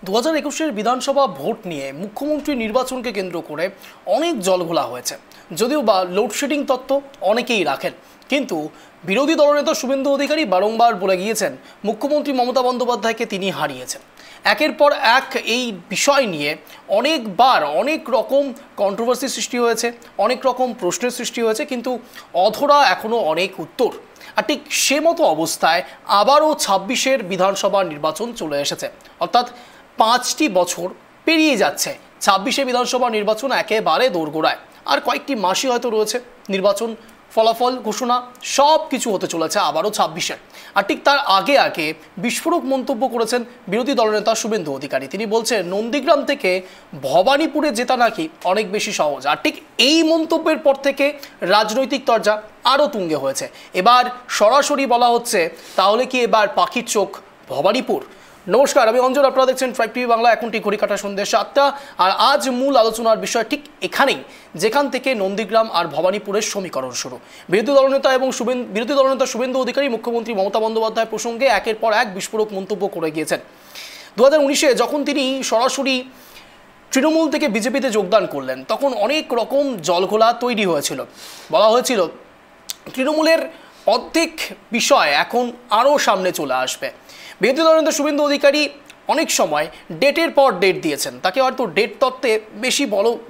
2021 বিধানসভা ভোট নিয়ে মুখ্যমন্ত্রী নির্বাচনকে কেন্দ্র করে অনেক জলঘোলা হয়েছে। যদিও বা লোডশেডিং তত্ত্ব অনেকেই রাখেন, কিন্তু বিরোধী দলনেতা শুভেন্দু অধিকারী বারংবার বলে গিয়েছেন মুখ্যমন্ত্রী মমতা বন্দ্যোপাধ্যায়কে তিনি হারিয়েছেন। একের পর এক এই বিষয় নিয়ে অনেকবার অনেক রকম কন্ট্রোভার্সি সৃষ্টি হয়েছে, অনেক রকম প্রশ্নের সৃষ্টি হয়েছে, কিন্তু অধরা এখনও অনেক উত্তর। আর ঠিক সে মতো অবস্থায় আবারও 26-এর বিধানসভা নির্বাচন চলে এসেছে, অর্থাৎ 5টি বছর পেরিয়ে যাচ্ছে। 26-এ বিধানসভা নির্বাচন একেবারে দোরগোড়ায়, আর কয়েকটি মাসই হয়তো রয়েছে নির্বাচন ফলাফল ঘোষণা সব কিছু হতে চলেছে আবারও 26-এর। আর ঠিক তার আগে আগে বিস্ফোরক মন্তব্য করেছেন বিরোধী দলনেতা শুভেন্দু অধিকারী। তিনি বলছেন নন্দীগ্রাম থেকে ভবানীপুরে জেতা নাকি অনেক বেশি সহজ। আর ঠিক এই মন্তব্যের পর থেকে রাজনৈতিক তরজা আরও তুঙ্গে হয়েছে। এবার সরাসরি বলা হচ্ছে, তাহলে কি এবার পাখির চোখ ভবানীপুর? নমস্কার, আমি অঞ্জন, আপনারা দেখছেন ট্রাইব টিভি বাংলা। এখন ঠিক ঘড়িকাটা সন্ধ্যে 7টা, আর আজ মূল আলোচনার বিষয় ঠিক এখানেই, যেখান থেকে নন্দীগ্রাম আর ভবানীপুরের সমীকরণ শুরু। বিরোধী দলনেতা শুভেন্দু অধিকারী মুখ্যমন্ত্রী মমতা বন্দ্যোপাধ্যায় প্রসঙ্গে একের পর এক বিস্ফোরক মন্তব্য করে গিয়েছেন। 2019-এ যখন তিনি সরাসরি তৃণমূল থেকে বিজেপিতে যোগদান করলেন, তখন অনেক রকম জলঘোলা তৈরি হয়েছিল। বলা হয়েছিল তৃণমূলের অর্ধেক বিষয় এখন আরও সামনে চলে আসবে। বিরোধী দলনেতা শুভেন্দু অধিকারী অনেক সময় ডেটের পর ডেট দিয়েছেন। তাকে হয়তো ডেট তত্ত্বে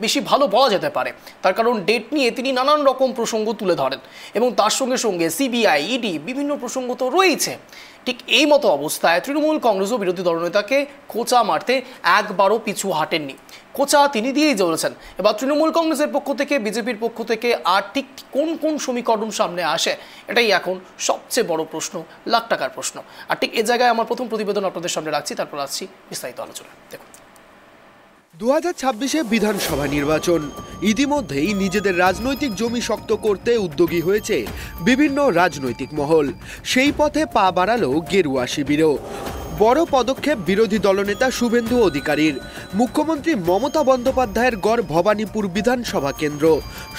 বেশি ভালো বলা যেতে পারে, তার কারণ ডেট নিয়ে তিনি নানান রকম প্রসঙ্গ তুলে ধরেন, এবং তার সঙ্গে সঙ্গে সিবিআই, ইডি বিভিন্ন প্রসঙ্গ তো রয়েছে। ঠিক এই মতো অবস্থায় তৃণমূল কংগ্রেসও বিরোধী দলনেতাকে খোঁচা মারতে একবারও পিছু হাঁটেননি। খোঁচা তিনি দিয়েই চলেছেন। এবার তৃণমূল কংগ্রেসের পক্ষ থেকে, বিজেপির পক্ষ থেকে আর ঠিক কোন কোন সমীকরণ সামনে আসে, এটাই এখন সবচেয়ে বড় প্রশ্ন, লাখ টাকার প্রশ্ন। আর ঠিক এ জায়গায় আমার প্রথম প্রতিবেদন আপনাদের সামনে রাখছি, তারপর আসছি বিস্তারিত আলোচনা। দেখুন, 2026-এ বিধানসভা নির্বাচন। ইতিমধ্যেই নিজেদের রাজনৈতিক জমি শক্ত করতে উদ্যোগী হয়েছে বিভিন্ন রাজনৈতিক মহল। সেই পথে পা বাড়ালো গেরুয়া শিবিরও। বড় পদক্ষেপ বিরোধী দলনেতা শুভেন্দু অধিকারীর। মুখ্যমন্ত্রী মমতা বন্দ্যোপাধ্যায়ের গড় ভবানীপুর বিধানসভা কেন্দ্র।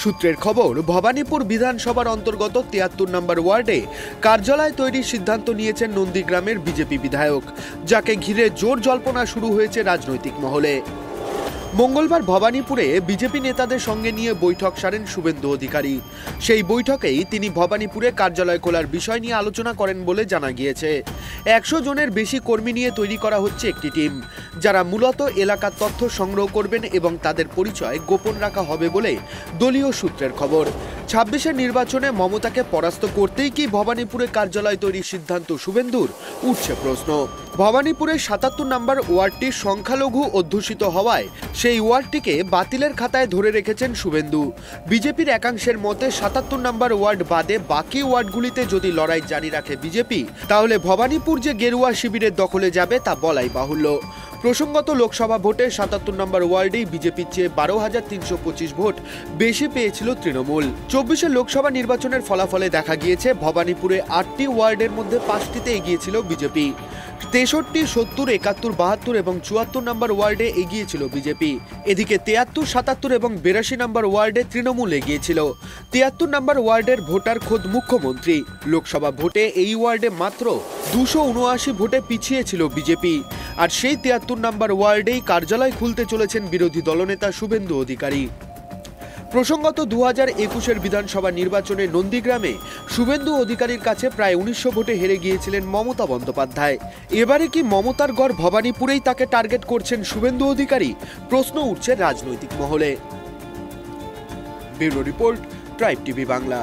সূত্রের খবর, ভবানীপুর বিধানসভার অন্তর্গত 73 নম্বর ওয়ার্ডে কার্যালয় তৈরির সিদ্ধান্ত নিয়েছেন নন্দীগ্রামের বিজেপি বিধায়ক, যাকে ঘিরে জোর জল্পনা শুরু হয়েছে রাজনৈতিক মহলে। মঙ্গলবার ভবানীপুরে বিজেপি নেতাদের সঙ্গে নিয়ে বৈঠক সারেন শুভেন্দু অধিকারী। সেই বৈঠকেই তিনি ভবানীপুরে কার্যালয় খোলার বিষয় নিয়ে আলোচনা করেন বলে জানা গিয়েছে। 100 জনের বেশি কর্মী নিয়ে তৈরি করা হচ্ছে একটি টিম, যারা মূলত এলাকার তথ্য সংগ্রহ করবেন এবং তাদের পরিচয় গোপন রাখা হবে বলে দলীয় সূত্রের খবর। 26-এর নির্বাচনে মমতাকে পরাস্ত করতেই কি ভবানীপুরে কার্যালয় তৈরির সিদ্ধান্ত শুভেন্দুর? উঠছে প্রশ্ন। ভবানীপুরের 77 নম্বর ওয়ার্ডটি সংখ্যালঘু অধ্যুষিত হওয়ায় সেই ওয়ার্ডটিকে বাতিলের খাতায় ধরে রেখেছেন শুভেন্দু। বিজেপির একাংশের মতে 77 নম্বর ওয়ার্ড বাদে বাকি ওয়ার্ডগুলিতে যদি লড়াই জারি রাখে বিজেপি, তাহলে ভবানীপুর যে গেরুয়া শিবিরের দখলে যাবে তা বলাই বাহুল্য। প্রসঙ্গত, লোকসভা ভোটে 77 নম্বর ওয়ার্ডেই বিজেপির চেয়ে 12,325 ভোট বেশি পেয়েছিল তৃণমূল। 24-এর লোকসভা নির্বাচনের ফলাফলে দেখা গিয়েছে ভবানীপুরে 8টি ওয়ার্ডের মধ্যে 5টিতে এগিয়েছিল বিজেপি। 63, 70, 71, 72 এবং 74 নম্বর ওয়ার্ডে এগিয়েছিল বিজেপি। এদিকে 73, 77 এবং 82 নম্বর ওয়ার্ডে তৃণমূল এগিয়েছিল। 73 নম্বর ওয়ার্ডের ভোটার খোদ মুখ্যমন্ত্রী। লোকসভা ভোটে এই ওয়ার্ডে মাত্র 279 ভোটে পিছিয়ে ছিল বিজেপি। আর সেই 73 নম্বর ওয়ার্ডেই কার্যালয় খুলতে চলেছেন বিরোধী দলনেতা শুভেন্দু অধিকারী। প্রসঙ্গত, 2021-এর বিধানসভা নির্বাচনে নন্দীগ্রামে শুভেন্দু অধিকারীর কাছে প্রায় 1900 ভোটে হেরে গিয়েছিলেন মমতা বন্দ্যোপাধ্যায়। এবারে কি মমতার গড় ভবানীপুরেই তাকে টার্গেট করছেন শুভেন্দু অধিকারী? প্রশ্ন উঠছে রাজনৈতিক মহলে। Bureau report, tribe TV Bangla.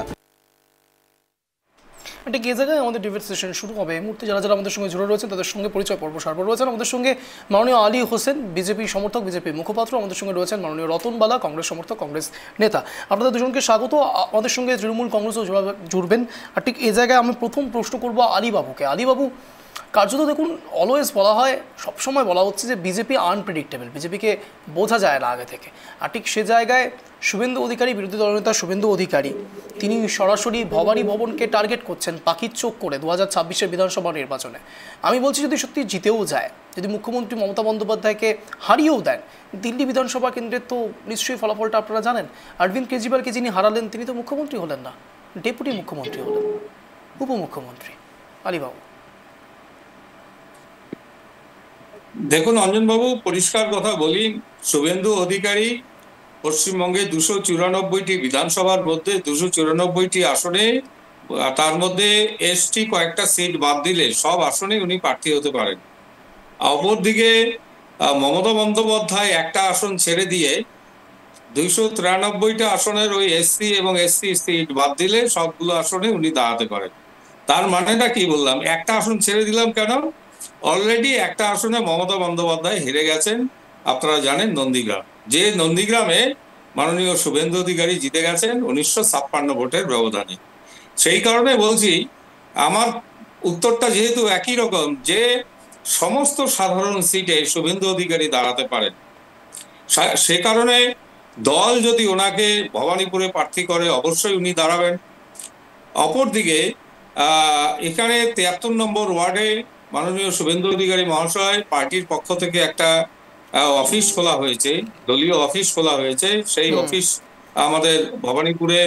ঠিক এই জায়গায় আমাদের ডিবেট সেশন শুরু হবে। এই মুহূর্তে যারা আমাদের সঙ্গে জুড়ে রয়েছেন তাদের সঙ্গে পরিচয় পর্ব সার্ব রয়েছেন। আমাদের সঙ্গে মাননীয় আলী হোসেন, বিজেপি সমর্থক, বিজেপি মুখপাত্র। আমাদের সঙ্গে রয়েছেন মাননীয় রতন বালা, কংগ্রেস সমর্থক, কংগ্রেস নেতা। আপনাদের দুজনকে স্বাগত। আমাদের সঙ্গে তৃণমূল কংগ্রেসও জুড়বেন। আর ঠিক এই জায়গায় আমি প্রথম প্রশ্ন করবো আলীবাবুকে। আলীবাবু, কার্যত দেখুন, অলওয়েজ বলা হয়, সবসময় বলা হচ্ছে যে বিজেপি আনপ্রেডিক্টেবল, বিজেপিকে বোঝা যায় না আগে থেকে। আর ঠিক সে জায়গায় শুভেন্দু অধিকারী, বিরোধী দলনেতা শুভেন্দু অধিকারী, তিনি সরাসরি ভবানী ভবনকে টার্গেট করছেন পাখির চোখ করে 2026-এর বিধানসভা নির্বাচনে। আমি বলছি, যদি সত্যি জিতেও যায়, যদি মুখ্যমন্ত্রী মমতা বন্দ্যোপাধ্যায়কে হারিয়েও দেন, দিল্লি বিধানসভা কেন্দ্রের তো নিশ্চয়ই ফলাফলটা আপনারা জানেন। অরবিন্দ কেজরিওয়ালকে যিনি হারালেন, তিনি তো মুখ্যমন্ত্রী হলেন না, ডেপুটি মুখ্যমন্ত্রী হলেন, উপমুখ্যমন্ত্রী। আলীবাবু, দেখুন অঞ্জনবাবু, পরিষ্কার কথা বলি, শুভেন্দু অধিকারী পশ্চিমবঙ্গে 294টি বিধানসভার মধ্যে 294টি আসনে, তার মধ্যে এসটি কয়েকটা সিট বাদ দিলে সব আসনে উনি প্রার্থী হতে পারেন। অপরদিকে মমতা বন্দ্যোপাধ্যায় একটা আসন ছেড়ে দিয়ে 293টা আসনের ওই এসসি এবং এসসি সিট বাদ দিলে সবগুলো আসনে উনি দাঁড়াতে পারেন। তার মানেটা কি বললাম, একটা আসন ছেড়ে দিলাম কেন? অলরেডি একটা আসনে মমতা বন্দ্যোপাধ্যায় হেরে গেছেন, আপনারা জানেন, নন্দীগ্রাম। যে নন্দীগ্রামে মাননীয় শুভেন্দু অধিকারী জিতে গেছেন 1956 ভোটের ব্যবধানে। সেই কারণে বলছি, আমার উত্তরটা যেহেতু একই রকম, যে সমস্ত সাধারণ সিটে শুভেন্দু অধিকারী দাঁড়াতে পারেন। সে কারণে দল যদি ওনাকে ভবানীপুরে প্রার্থী করে অবশ্যই উনি দাঁড়াবেন। অপরদিকে এখানে 73 নম্বর ওয়ার্ডে মাননীয় শুভেন্দু অধিকারী মহাশয় পার্টির পক্ষ থেকে একটা অফিস খোলা হয়েছে, দলীয় অফিস খোলা হয়েছে। সেই অফিস আমাদের ভবানীপুরে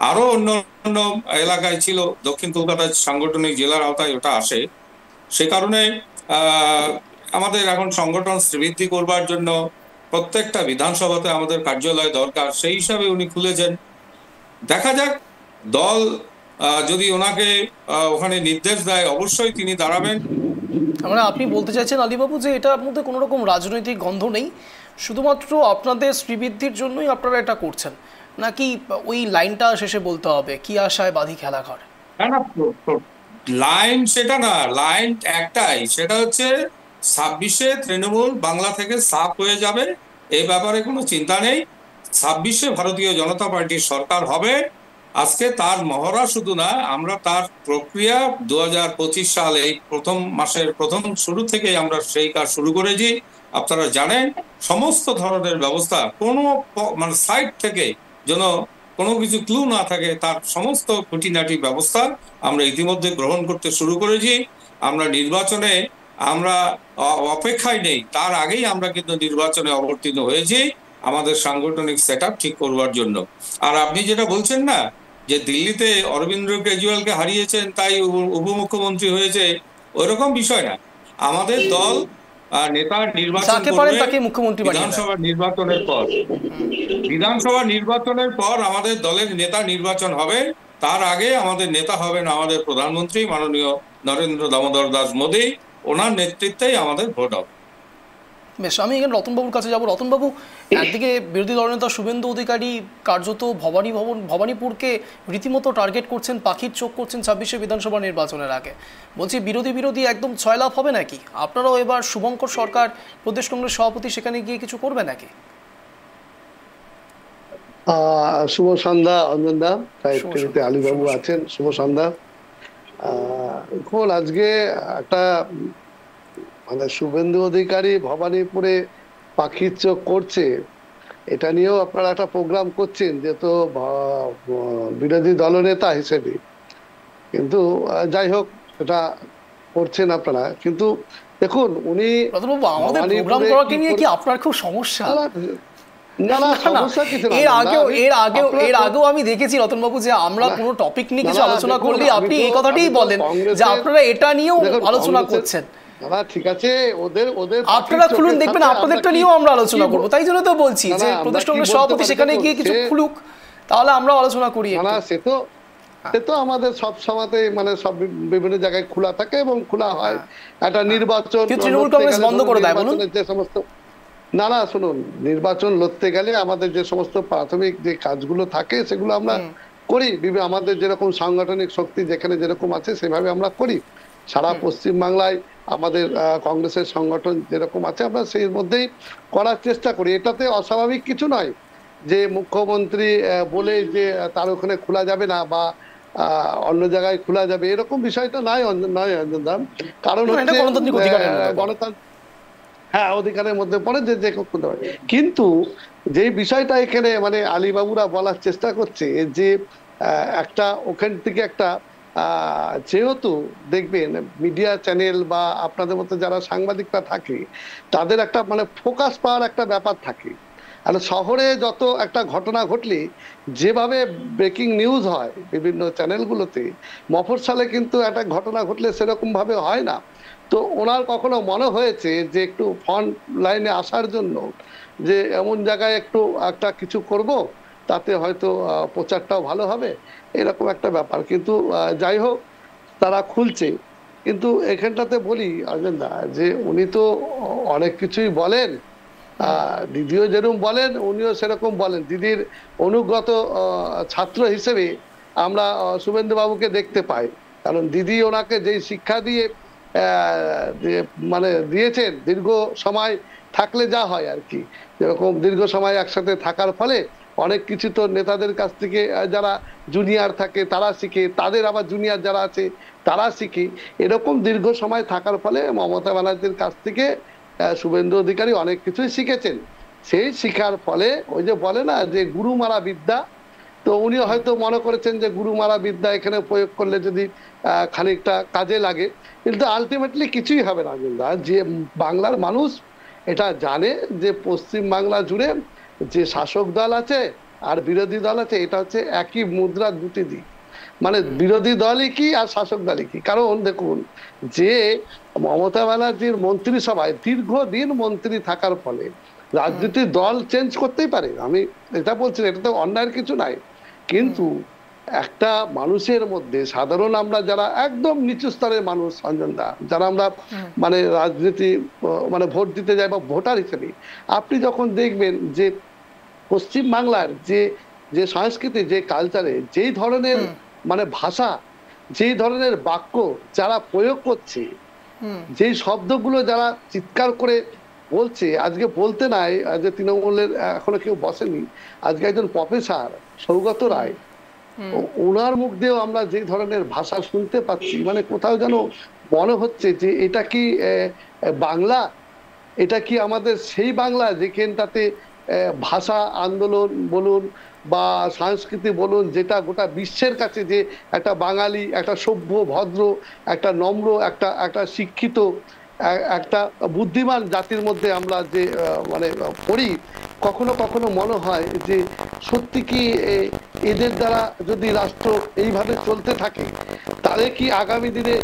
আরো অন্য অন্য এলাকায় ছিল, দক্ষিণ কলকাতার সাংগঠনিক জেলার আওতায় ওটা আসে। সে কারণে আমাদের এখন সংগঠন বৃদ্ধি করবার জন্য প্রত্যেকটা বিধানসভাতে আমাদের কার্যালয় দরকার, সেই হিসাবে উনি খুলেছেন। দেখা যাক, দল যদি ওনাকে ওখানে নির্দেশ দেয় অবশ্যই তিনি দাঁড়াবেন। মানে আপনি বলতে চাইছেন আলীবাবু যে এটার মধ্যে কোনো রকম রাজনৈতিক গন্ধ নেই, শুধুমাত্র আপনাদের শ্রীবৃদ্ধির জন্যই আপনারা এটা করছেন, নাকি ওই লাইনটা শেষে বলতে হবে কি আশায় বাঁধি খেলা ঘর? না না, লাইন সেটা না, লাইন একটাই, সেটা হচ্ছে 26-এ তৃণমূল বাংলা থেকে সাফ হয়ে যাবে, এই ব্যাপারে কোনো চিন্তা নেই। 26-এ ভারতীয় জনতা পার্টির সরকার হবে। আজকে তার মহড়া শুধু না, আমরা তার প্রক্রিয়া 2025 সালে এই প্রথম মাসের প্রথম শুরু থেকে আমরা সেই কাজ শুরু করেছি। আপনারা জানেন, সমস্ত ধরনের ব্যবস্থা, কোনো মানে সাইড থেকে যেন কোনো কিছু ক্লু না থাকে, তার সমস্ত খুঁটিনাটি ব্যবস্থা আমরা ইতিমধ্যে গ্রহণ করতে শুরু করেছি। আমরা নির্বাচনে আমরা অপেক্ষায় নেই, তার আগেই আমরা কিন্তু নির্বাচনে অবতীর্ণ হয়েছি আমাদের সাংগঠনিক সেটআপ ঠিক করবার জন্য। আর আপনি যেটা বলছেন না, যে দিল্লিতে অরবিন্দ কেজরিওয়ালকে হারিয়েছেন তাই উপমুখ্যমন্ত্রী হয়েছে, ওইরকম বিষয় না। আমাদের দল নেতা নির্বাচন করবে বিধানসভা নির্বাচনের পর। বিধানসভা নির্বাচনের পর আমাদের দলের নেতা নির্বাচন হবে, তার আগে আমাদের নেতা হবেন আমাদের প্রধানমন্ত্রী মাননীয় নরেন্দ্র দামোদর দাস মোদী, ওনার নেতৃত্বেই আমাদের ভোট হবে। বেশ, আমি এখানে রতনবাবুর কাছে যাবো। রতনবাবু, একদিকে বিরোধী দলনেতা শুভেন্দু অধিকারী কার্যত ভবানীপুরকে রীতিমতো টার্গেট করছেন, পাখির চোখ করছেন 26-এ বিধানসভা নির্বাচনের আগে। বলছি, বিরোধী একদম ছয়লাভ হবে নাকি? আপনারাও এবার শুভঙ্কর সরকার, প্রদেশ কংগ্রেস সভাপতি, সেখানে গিয়ে কিছু করবে নাকি? শুভ সন্ধ্যা অঞ্জন দা, আলীবাবু আছেন, শুভ সন্ধ্যা। এখন আজকে একটা মানে শুভেন্দু অধিকারী ভবানীপুরে পাখির চোখ করছে, এটা নিয়েও আপনারা একটা প্রোগ্রাম করছেন যেহেতু বিরোধী দলনেতা হিসেবে, কিন্তু যাই হোক এটা করছেন আপনারা। কিন্তু দেখুন, উনি আমাদের প্রোগ্রাম করাকে নিয়ে কি আপনার খুব সমস্যা? এর আগেও আমি দেখেছি রতনবাবু যে আমরা কোনো টপিক নিয়ে কিছু আলোচনা করলে আপনি এই কথাটাই বলেন যে আপনারা এটা নিয়েও আলোচনা করছেন। ঠিক আছে, ওদের আপনারা খুলুন, দেখবেন আপনাদেরটা নিয়েও আমরা আলোচনা করবো। তাই জন্য তো বলছি যে প্রদেশ কংগ্রেস সভাপতি সেখানে গিয়ে কিছু খুলুক, তাহলে আমরা আলোচনা করি। সে তো আমাদের সব সময়তে মানে সব বিভিন্ন জায়গায় খোলা থাকে এবং খোলা হয়। একটা নির্বাচন তৃণমূল কংগ্রেস বন্ধ করে দেয় বলুন? যে সমস্ত না শুনুন, নির্বাচন লড়তে গেলে আমাদের যে সমস্ত প্রাথমিক যে কাজগুলো থাকে সেগুলো আমরা করি, আমাদের যেরকম সাংগঠনিক শক্তি যেখানে যেরকম আছে সেভাবে আমরা করি। সারা পশ্চিম বাংলায় আমাদের কংগ্রেসের সংগঠন যেরকম আছে আমরা সেই মধ্যেই করার চেষ্টা করি। এটাতে অস্বাভাবিক কিছু নয় যে মুখ্যমন্ত্রী বলে যে তার ওখানে খোলা যাবে না বা অন্য জায়গায় খোলা যাবে, এরকম বিষয়টা নয় অঞ্জন দাম। কারণ হচ্ছে গণতন্ত্র, হ্যাঁ, অধিকারের মধ্যে পড়ে যে খুলতে পারে। কিন্তু যে বিষয়টা এখানে মানে আলীবাবুরা বলার চেষ্টা করছে যে একটা ওখান থেকে একটা যেহেতু দেখবেন মিডিয়া চ্যানেল বা আপনাদের মতো যারা সাংবাদিকরা থাকে তাদের একটা মানে ফোকাস পাওয়ার একটা ব্যাপার থাকে। আর শহরে যত একটা ঘটনা ঘটলে যেভাবে ব্রেকিং নিউজ হয় বিভিন্ন চ্যানেলগুলোতে, মফস্বলে কিন্তু একটা ঘটনা ঘটলে সেরকম ভাবে হয় না। তো ওনার কখনো মনে হয়েছে যে একটু ফ্রন্ট লাইনে আসার জন্য যে এমন জায়গায় একটু একটা কিছু করব, তাতে হয়তো প্রচারটাও ভালো হবে, এরকম একটা ব্যাপার। কিন্তু যাই হোক, তারা খুলছে। কিন্তু এখানটাতে বলি অজেন্দা যে উনি তো অনেক কিছুই বলেন, দিদিও যেরকম বলেন উনিও সেরকম বলেন। দিদির অনুগত ছাত্র হিসেবে আমরা শুভেন্দু বাবুকে দেখতে পাই, কারণ দিদি ওনাকে যেই শিক্ষা দিয়ে মানে দিয়েছেন, দীর্ঘ সময় থাকলে যা হয় আর কি, যেরকম দীর্ঘ সময় একসাথে থাকার ফলে অনেক কিছু তো নেতাদের কাছ থেকে যারা জুনিয়র থাকে তারা শিখে, তাদের আবার জুনিয়র যারা আছে তারা শিখে, এরকম দীর্ঘ সময় থাকার ফলে মমতা ব্যানার্জির কাছ থেকে শুভেন্দু অধিকারী অনেক কিছুই শিখেছেন। সেই শিখার ফলে ওই যে বলে না যে গুরু মারা বিদ্যা, তো উনি হয়তো মনে করেছেন যে গুরু মারা বিদ্যা এখানে প্রয়োগ করলে যদি খানিকটা কাজে লাগে, কিন্তু আলটিমেটলি কিছুই হবে না। যে বাংলার মানুষ এটা জানে যে পশ্চিম বাংলা জুড়ে যে শাসক দল আছে আর বিরোধী দল আছে, এটা হচ্ছে একই মুদ্রার দুটি দিক। মানে বিরোধী দলই কি আর শাসক দলই কি। কারণ দেখুন, যে মমতা ব্যানার্জির মন্ত্রিসভায় দীর্ঘদিন মন্ত্রী থাকার ফলে রাজনীতির দল চেঞ্জ করতেই পারে, আমি এটা বলছি না, এটা তো অন্যায়ের কিছু নাই। কিন্তু একটা মানুষের মধ্যে সাধারণ আমরা যারা একদম নিচু স্তরের মানুষ, সঞ্জনদা, যারা আমরা মানে রাজনীতি মানে ভোট দিতে যাই বা ভোটার হিসেবে, আপনি যখন দেখবেন যে পশ্চিম বাংলার যে যে সংস্কৃতি, যে কালচারে যেই ধরনের মানে ভাষা, যেই ধরনের বাক্য যারা প্রয়োগ করছে, যেই শব্দগুলো যারা চিৎকার করে বলছে, আজকে বলতে নাই যে তৃণমূলের এখনো কেউ বসেনি, আজকে একজন প্রফেসর সৌগত রায়, ওনার মুখ দিয়েও আমরা যে ধরনের ভাষা শুনতে পাচ্ছি, মানে কোথাও যেন মনে হচ্ছে যে এটা কি বাংলা, এটা কি আমাদের সেই বাংলা যেখানটাতে ভাষা আন্দোলন বলুন বা সংস্কৃতি বলুন, যেটা গোটা বিশ্বের কাছে যে একটা বাঙালি, একটা সভ্য ভদ্র, একটা নম্র, একটা একটা শিক্ষিত, একটা বুদ্ধিমান জাতির মধ্যে আমরা যে মানে পড়ি, কখনো কখনো মনে হয় যে সত্যি কি এদের দ্বারা যদি রাষ্ট্র এইভাবে চলতে থাকে, তাহলে কি আগামী দিনে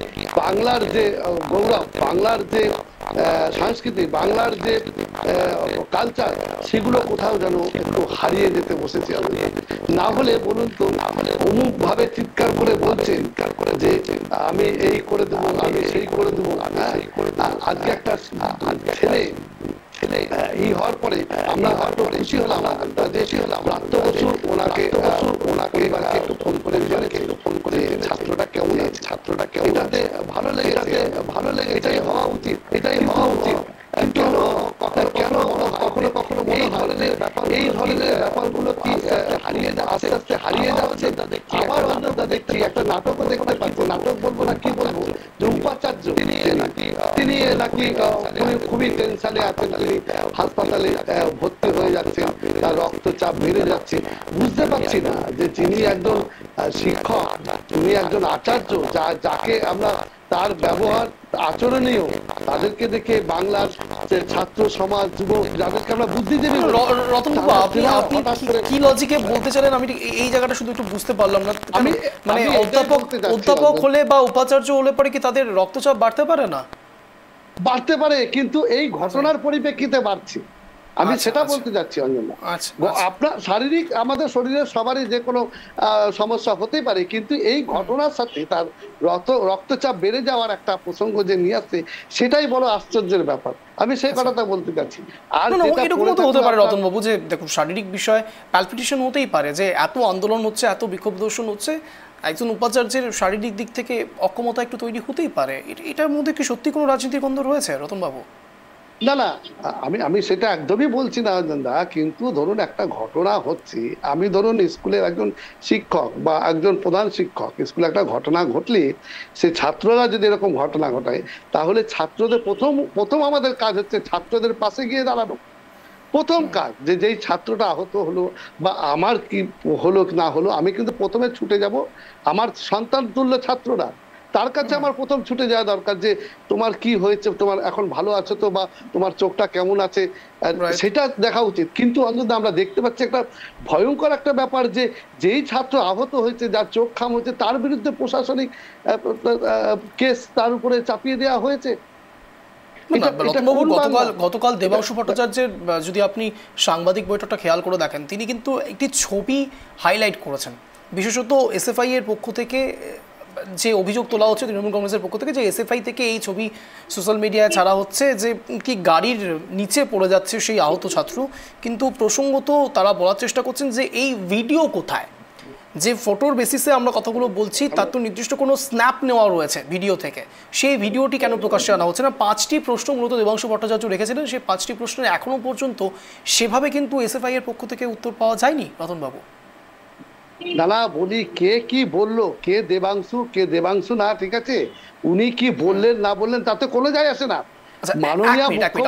বাংলার যে গৌরব, বাংলার যে সংস্কৃতি, বাংলার যে কালচার, সেগুলো কোথাও যেন একটু হারিয়ে যেতে বসেছে। না হলে বলুন তো, অমুক ভাবে চিৎকার করে বলছেন যে আমি এই করে দেবো, আমি সেই করে দেবো। আজকে একটা ছেলে এই হওয়ার পরে আমরা হয়তো খুশি হলাম, প্রাপ্ত বসু ওনাকে একটু ফোন করে ফোন করে ছাত্রটা কেমন আছে, ছাত্রটা কেমন, এটাতে ভালো লেগেছে, এটাই হওয়া উচিত, এটাই হওয়া উচিত। কেন কখনো কখনো এই ধরনের ব্যাপারগুলো কি আস্তে আস্তে হারিয়ে যাচ্ছে। আবার অন্যটা দেখছি একটা নাটকও দেখতে পাচ্ছি, নাটক বলবো না কি বলবো, যে উপাচার্য তিনি নাকি খুবই টেনশনে আছেন, তিনি হাসপাতালে ভর্তি হয়ে যাচ্ছেন, তার রক্তচাপ বেড়ে যাচ্ছে। বুঝতে পারছি না যে যিনি একজন শিক্ষক, তিনি একজন আচার্য, যাকে আমরা তার ব্যবহার আচরণীয়, তাদেরকে দেখে বাংলার ছাত্র সমাজ, যুবক, যাদেরকে আমরা বুদ্ধিজীবী, রতনবাবু আপনি কি লজিকে বলতে চাইলেন আমি এই জায়গাটা শুধু একটু বুঝতে পারলাম না। আমি মানে অধ্যাপক হলে বা উপাচার্য হলে পরে কি তাদের রক্তচাপ বাড়তে পারে না? বাড়তে পারে, কিন্তু এই ঘটনার পরিপ্রেক্ষিতে বাড়ছে, আমি সেটা বলতে যাচ্ছি অঞ্জনা। আপনার শারীরিক, আমাদের শরীরের সবারই যে কোনো সমস্যা হতে পারে, কিন্তু এই ঘটনার সাথে তার রক্তচাপ বেড়ে যাওয়ার একটা প্রসঙ্গ যে নিয়ে আসছে, সেটাই বড় আশ্চর্যের ব্যাপার। আমি সেই কথাটা বলতে চাচ্ছি। আর এরকম তো হতে পারে রতনবাবু যে দেখুন, শারীরিক বিষয় প্যালপিটেশন হতেই পারে, যে এত আন্দোলন হচ্ছে, এত বিক্ষোভ প্রদর্শন হচ্ছে, একজন উপাচার্যের শারীরিক দিক থেকে অক্ষমতা একটু তৈরি হতেই পারে। এটার মধ্যে কি সত্যি কোনো রাজনীতির গন্ধ রয়েছে রতনবাবু? না না, আমি সেটা একদমই বলছি না অজন্দা, কিন্তু ধরুন একটা ঘটনা হচ্ছে, আমি ধরুন স্কুলের একজন শিক্ষক বা একজন প্রধান শিক্ষক, স্কুলে একটা ঘটনা ঘটলে সে ছাত্ররা যদি এরকম ঘটনা ঘটায়, তাহলে ছাত্রদের প্রথম আমাদের কাজ হচ্ছে ছাত্রদের পাশে গিয়ে দাঁড়ানো। প্রথম কাজ, যে যেই ছাত্রটা আহত হলো বা আমার কি হলো না হলো, আমি কিন্তু প্রথমে ছুটে যাব আমার সন্তান তুল্য ছাত্ররা, তার কাছে আমার প্রথম ছুটে যাওয়া দরকার যে তোমার কি হয়েছে, তোমার এখন ভালো আছো তো, বা তোমার চোখটা কেমন আছে, সেটা দেখা উচিত। কিন্তু অন্তত আমরা দেখতে পাচ্ছি একটা ভয়ঙ্কর একটা ব্যাপার যে যেই ছাত্র আহত হয়েছে, যার চোখ খাম হয়েছে, তার বিরুদ্ধে প্রশাসনিক কেস তার উপরে চাপিয়ে দেওয়া হয়েছে। গতকাল দেবাংশু ভট্টাচার্যের যদি আপনি সাংবাদিক বৈঠকটা খেয়াল করে দেখেন, তিনি কিন্তু একটি ছবি হাইলাইট করেছেন, বিশেষত এসএফআই এর পক্ষ থেকে যে অভিযোগ তোলা হচ্ছে তৃণমূল কংগ্রেসের পক্ষ থেকে, যে এসএফআই থেকে এই ছবি সোশ্যাল মিডিয়ায় ছাড়া হচ্ছে, যে কি গাড়ির নিচে পড়ে যাচ্ছে সেই আহত ছাত্র। কিন্তু প্রসঙ্গত তারা বলার চেষ্টা করছেন যে এই ভিডিও কোথায়, যে ফটোর বেসিসে আমরা কথাগুলো বলছি তার তো নির্দিষ্ট কোনো স্ন্যাপ নেওয়া রয়েছে ভিডিও থেকে, সেই ভিডিওটি কেন প্রকাশ্যে আনা হচ্ছে না? 5টি প্রশ্ন মূলত দেবাংশু ভট্টাচার্য রেখেছিলেন, সেই 5টি প্রশ্নের এখনো পর্যন্ত সেভাবে কিন্তু এসএফআই এর পক্ষ থেকে উত্তর পাওয়া যায়নি। রতনবাবু, না বলি, কে কি বললো, কে দেবাংশু না, ঠিক আছে, উনি কি বললেন না বললেন তাতে কোনো যায় আসে না।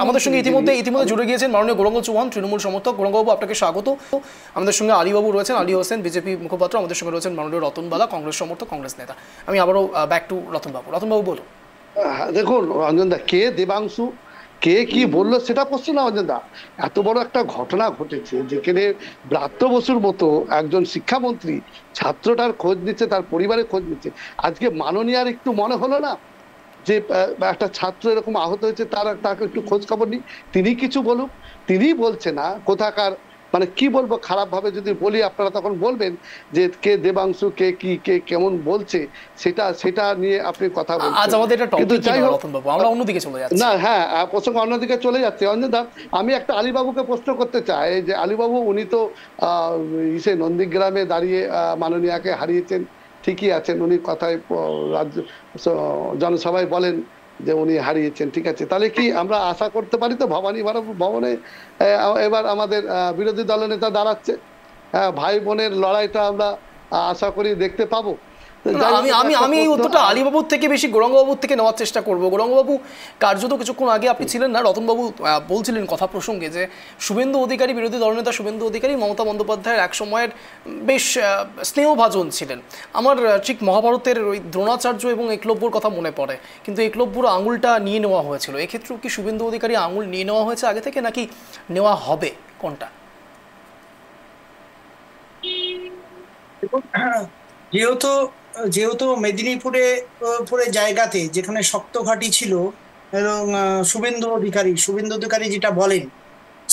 আমাদের সঙ্গে ইতিমধ্যে জুড়ে গিয়েছেন মাননীয় গৌরাঙ্গ চৌহান, তৃণমূল সমর্থক। গৌরাঙ্গবাবু, আপনাকে স্বাগত। আমাদের সঙ্গে আলীবাবু রয়েছেন, আলী হোসেন, বিজেপি মুখপাত্র। আমাদের সঙ্গে রয়েছেন মাননীয় রতনবালা, কংগ্রেস সমর্থক, কংগ্রেস নেতা। আমি আবারও ব্যাক টু রতনবাবু। রতনবাবু বলুন। দেখুন রঞ্জন দা, কে দেবাংশু, কে কি বললো সেটা প্রশ্ন না রঞ্জন দা। এত বড় একটা ঘটনা ঘটেছে যেখানে ব্রাত্য বসুর মতো একজন শিক্ষামন্ত্রী ছাত্রটার খোঁজ নিচ্ছে, তার পরিবারের খোঁজ নিচ্ছে। আজকে মাননীয়ার একটু মনে হলো না যে একটা ছাত্র এরকম আহত হয়েছে, তাকে একটু খোঁজ খবর নিই, তিনি কিছু বলুক? তিনি বলছে না। কোথাকার, মানে কি বলবো, খারাপ ভাবে যদি বলি আপনারা তখন বলবেন যে কে দেবাংশু, কে কি, কে কেমন বলছে, সেটা নিয়ে আপনি কথা বলছেন। আজ আমাদের এটা টপিক কি রতনবাবু, আমরা অন্যদিকে চলে যাচ্ছি। না, হ্যাঁ, প্রসঙ্গ অন্যদিকে চলে যাচ্ছে। অঞ্জন দা, আমি একটা আলীবাবুকে প্রশ্ন করতে চাই যে আলীবাবু, উনি তো নন্দীগ্রামে দাঁড়িয়ে মাননীয়াকে হারিয়েছেন, ঠিকই আছেন, উনি কথায় রাজ্য জনসভায় বলেন যে উনি হারিয়েছেন, ঠিক আছে। তাহলে কি আমরা আশা করতে পারি তো ভবনে এবার আমাদের বিরোধী দলনেতা দাঁড়াচ্ছে, ভাই বোনের লড়াইটা আমরা আশা করি দেখতে পাবো? আমি এই উত্তরটা আলীবাবুর থেকে বেশি গৌরাঙ্গবাবুর থেকে নেওয়ার চেষ্টা করবো। গৌরাঙ্গবাবু, কার্যত কিছুক্ষণ আগে আপনি ছিলেন না, রতনবাবু বলছিলেন কথা প্রসঙ্গে যে শুভেন্দু অধিকারী, বিরোধী দলনেতা শুভেন্দু অধিকারী মমতা বন্দ্যোপাধ্যায়ের এক সময়ের বেশ স্নেহভাজন ছিলেন। আমার ঠিক মহাভারতের ওই দ্রোণাচার্য এবং একলব্যর কথা মনে পড়ে, কিন্তু একলব্যর আঙুলটা নিয়ে নেওয়া হয়েছিল। এক্ষেত্রেও কি শুভেন্দু অধিকারী আঙুল নিয়ে নেওয়া হয়েছে আগে থেকে, নাকি নেওয়া হবে, কোনটা? যেহেতু মেদিনীপুরে জায়গাতে যেখানে শক্ত ঘাঁটি ছিল, এবং শুভেন্দু অধিকারী যেটা বলেন,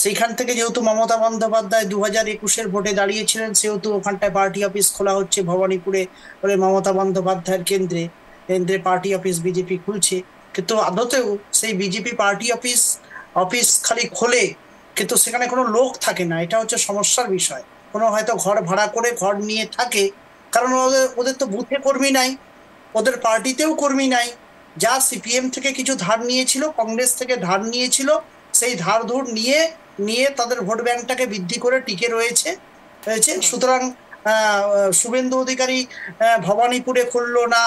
সেইখান থেকে যেহেতু মমতা বন্দ্যোপাধ্যায় 2021-এর ভোটে দাঁড়িয়েছিলেন, সেহেতু ওখানটায় পার্টি অফিস খোলা হচ্ছে ভবানীপুরে, মমতা বন্দ্যোপাধ্যায়ের কেন্দ্রে পার্টি অফিস বিজেপি খুলছে। কিন্তু আদতেও সেই বিজেপি পার্টি অফিস খালি খোলে, কিন্তু সেখানে কোনো লোক থাকে না। এটা হচ্ছে সমস্যার বিষয়। কোনো হয়তো ঘর ভাড়া করে ঘর নিয়ে থাকে, কারণ ওদের তো বুথে কর্মী নাই, ওদের পার্টিতেও কর্মী নাই। যা সিপিএম থেকে কিছু ধার নিয়েছিল, কংগ্রেস থেকে ধার নিয়েছিল, সেই ধার ধুর নিয়ে তাদের ভোট ব্যাংকটাকে বৃদ্ধি করে টিকে রয়েছে। সুতরাং শুভেন্দু অধিকারী ভবানীপুরে খুললো না,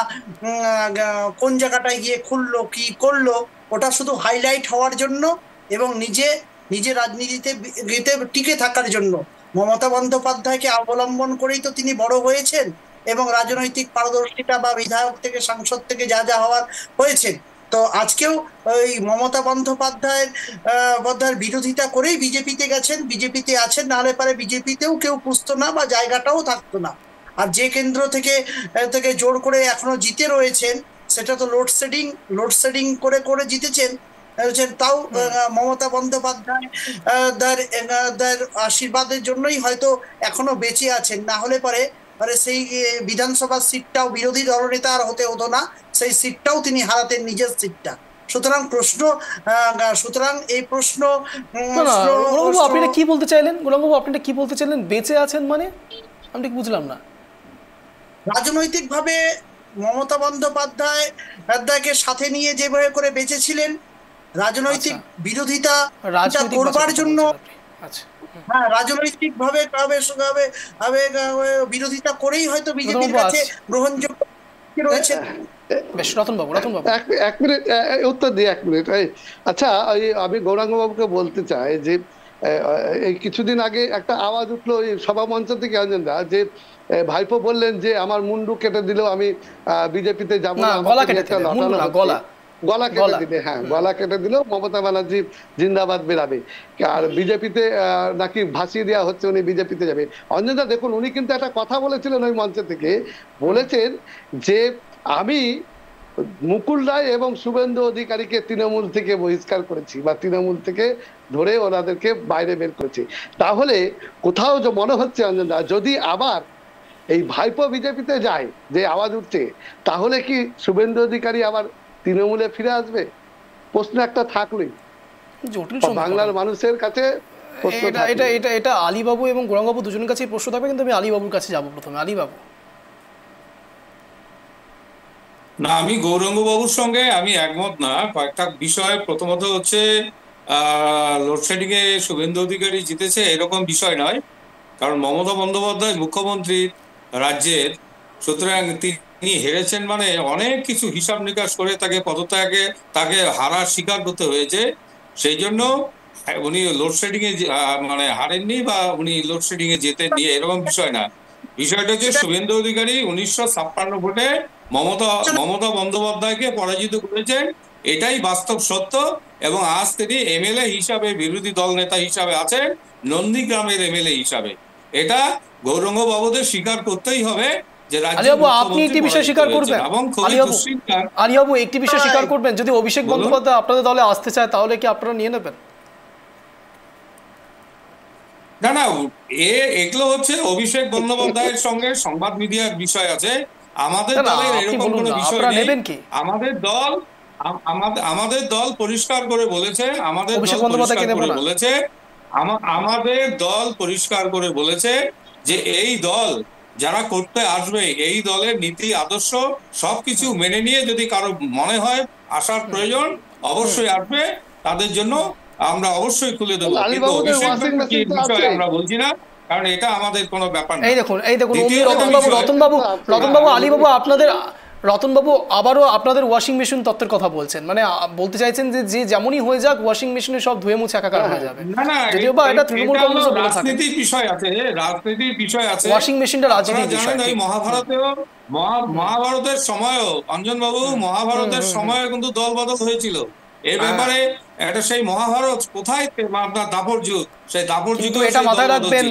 কোন জায়গাটায় গিয়ে খুললো, কি করলো, ওটা শুধু হাইলাইট হওয়ার জন্য এবং নিজে রাজনীতিতে টিকে থাকার জন্য। মমতা বন্দ্যোপাধ্যায়কে অবলম্বন করেই তো তিনি বড় হয়েছেন, এবং রাজনৈতিক পারদর্শিতা বা বিধায়ক থেকে সাংসদ থেকে যা হওয়ার হয়েছেন। তো আজকেও ওই মমতা বন্দ্যোপাধ্যায়ের বিরোধিতা করেই বিজেপিতে গেছেন, বিজেপিতে আছেন, নাহলে পারে বিজেপিতেও কেউ পুষতো না বা জায়গাটাও থাকতো না। আর যে কেন্দ্র থেকে জোর করে এখনো জিতে রয়েছেন, সেটা তো লোডশেডিং করে জিতেছেন, তাও মমতা বন্দ্যোপাধ্যায় আশীর্বাদের জন্যই হয়তো এখনো বেঁচে আছেন। না হলে পরে সেই বিধানসভা সিটটাও বিরোধী দলনেতা আর হতে হতো না, সেই সিটটাও তিনি হারাতেন, নিজের সিটটা। সুতরাং এই প্রশ্ন আপনি কি বলতে চাইলেন? গৌরাঙ্গবাবু, আপনি কি বলতে চাইলেন বেঁচে আছেন মানে? আমি ঠিক বুঝলাম না। রাজনৈতিক ভাবে মমতা বন্দ্যোপাধ্যায়কে সাথে নিয়ে যেভাবে করে বেঁচেছিলেন, রাজনৈতিক বিরোধিতা করবার জন্য, হ্যাঁ, রাজনৈতিক ভাবে বিরোধিতা করেই হয়তো বিজেপির কাছে গ্রহণযোগ্য রয়েছে। এক মিনিট উত্তর দিই, 1 মিনিট। আচ্ছা, আমি গৌরাঙ্গ বাবুকে বলতে চাই যে এই কিছুদিন আগে একটা আওয়াজ উঠলো ওই সভা মঞ্চ থেকে অঞ্জনদা, যে ভাইপো বললেন যে আমার মুন্ডু কেটে দিলেও আমি বিজেপিতে যাবো না, না, গলা আমাকে কেটে নিয়ে একটা দিলে, লটানো মুন্ডু না, হচ্ছে। গলা। গলা কেটে দিলে, হ্যাঁ গলা কেটে দিলেও মমতা ব্যানার্জি জিন্দাবাদ বেরাবে, আর বিজেপিতে নাকি ভাসিয়ে দেওয়া হচ্ছে, উনি বিজেপিতে যাবে। অঞ্জনদা দেখুন, উনি কিন্তু একটা কথা বলেছিলেন ওই মঞ্চ থেকে, বলেছেন যে আমি মুকুল রায় এবং শুভেন্দু অধিকারীকে তৃণমূল থেকে বহিষ্কার করেছি, বা তৃণমূল থেকে ধরে ওনাদেরকে বাইরে বের করেছি। তাহলে কোথাও যে মনে হচ্ছে অঞ্জনদা, যদি আবার এই ভাইপো বিজেপিতে যায়, যে আওয়াজ উঠছে, তাহলে কি শুভেন্দু অধিকারী আবার তৃণমূলে ফিরে আসবে? প্রশ্ন একটা থাকলোই জটিল বাংলার মানুষের কাছে। এটা এটা এটা এটা আলীবাবু এবং গৌরাঙ্গবাবু দুজনের কাছেই প্রশ্ন থাকবে, কিন্তু আমি আলীবাবুর কাছে যাবো প্রথমে। আলীবাবু। না, আমি গৌরাঙ্গবাবুর সঙ্গে আমি একমত না কয়েকটা বিষয়। প্রথমত হচ্ছে লোডশেডিং এ শুভেন্দু অধিকারী জিতেছে এরকম বিষয় নয়, কারণ মমতা বন্দ্যোপাধ্যায় মুখ্যমন্ত্রী রাজ্যের, সুতরাং তিনি হেরেছেন মানে অনেক কিছু হিসাব নিকাশ করে তাকে পদত্যাগে, তাকে হারার স্বীকার করতে হয়েছে। সেই জন্য উনি লোডশেডিং এ মানে হারেননি, বা উনি লোডশেডিং এ জেতেননি এরকম বিষয় না। বিষয়টা হচ্ছে শুভেন্দু অধিকারী 1956 ভোটে মমতা বন্দ্যোপাধ্যায়কে পরাজিত করেছেন, এটাই বাস্তব সত্য। এবং আজ তিনি এমএলএ হিসাবে, বিরোধী দল নেতা হিসাবে আছেন, নন্দীগ্রামের এমএলএ হিসাবে। এটা গৌরাঙ্গ বাবুদের স্বীকার করতেই হবে যে আলীবাবু আপনি একটি বিষয় স্বীকার করবেন, আলীবাবু একটি বিষয় স্বীকার করবেন, যদি অভিষেক বন্দ্যোপাধ্যায় আপনাদের দলে আসতে চায় তাহলে কি আপনারা নিয়ে নেবেন? না না, এগুলো হচ্ছে অভিষেক বন্দ্যোপাধ্যায়ের সঙ্গে সংবাদ মিডিয়ার বিষয় আছে। আমাদের দলের এরকম কোনো বিষয় নেই। আমাদের দল পরিষ্কার করে বলেছে, আমাদের দল পরিষ্কার করে বলেছে যে এই দল যারা করতে আসবে, এই দলের নীতি আদর্শ সবকিছু মেনে নিয়ে যদি কারো মনে হয় আসার প্রয়োজন অবশ্যই আসবে, তাদের জন্য আমরা অবশ্যই খুলে দেবো। কিন্তু আমরা বলছি না, কারণ এটা আমাদের কোনো ব্যাপার না। এই দেখুন রতনবাবু আলীবাবু রতনবাবু আবারও আপনাদের ওয়াশিং মেশিন তত্ত্বের কথা বলছেন, মানে বলতে চাইছেন যে যেমনই হয়ে যাক ওয়াশিং মেশিনে সব ধুয়ে মুছে একাকার হয়ে যাবে। যদিও বা এটা তৃণমূল কংগ্রেস রাজনীতির বিষয় আছে, ওয়াশিং মেশিনটা রাজনীতির বিষয়। মহাভারতের সময়ও অঞ্জনবাবু, মহাভারতের সময় কিন্তু দল বদল হয়েছিল। এর ব্যাপারে একটা সেই মহাভারত কোথায় আপনার দাপর যুদ্ধ, সেই দাপর যুদ্ধ এটা মাথায় রাখবেন,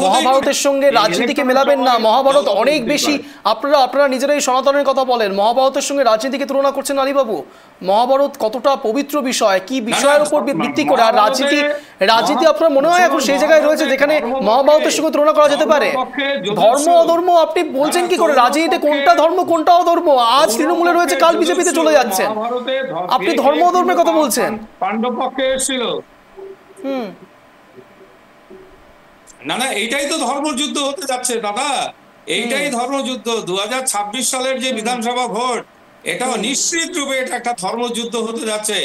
মহাভারতের সঙ্গে রাজনীতিকে মেলাবেন না। মহাভারত অনেক বেশি, আপনারা নিজেরাই সনাতনের কথা বলেন, মহাভারতের সঙ্গে রাজনীতিকে তুলনা করছেন আলীবাবু। মহাভারত কতটা পবিত্র বিষয়, কি বিষয়ের উপর ভিত্তি করে, আর রাজনীতি আপনার মনে হয় এখন সেই জায়গায় রয়েছে যেখানে মহাভারতের সঙ্গে তুলনা করা যেতে পারে? ধর্ম অধর্ম আপনি বলছেন কি করে? রাজনীতিতে কোনটা ধর্ম কোনটা অধর্ম? আজ তৃণমূলে রয়েছে, কাল বিজেপিতে চলে যাচ্ছেন, আপনি ধর্ম অধর্মের কথা বলছেন। পাণ্ডব পক্ষে এসেছিল। না না, এইটাই তো ধর্মযুদ্ধ হতে যাচ্ছে দাদা, এইটাই ধর্মযুদ্ধ। 2026 সালের যে বিধানসভা ভোট, এটাও নিশ্চিত রূপে এটা একটা ধর্মযুদ্ধ হতে যাচ্ছে।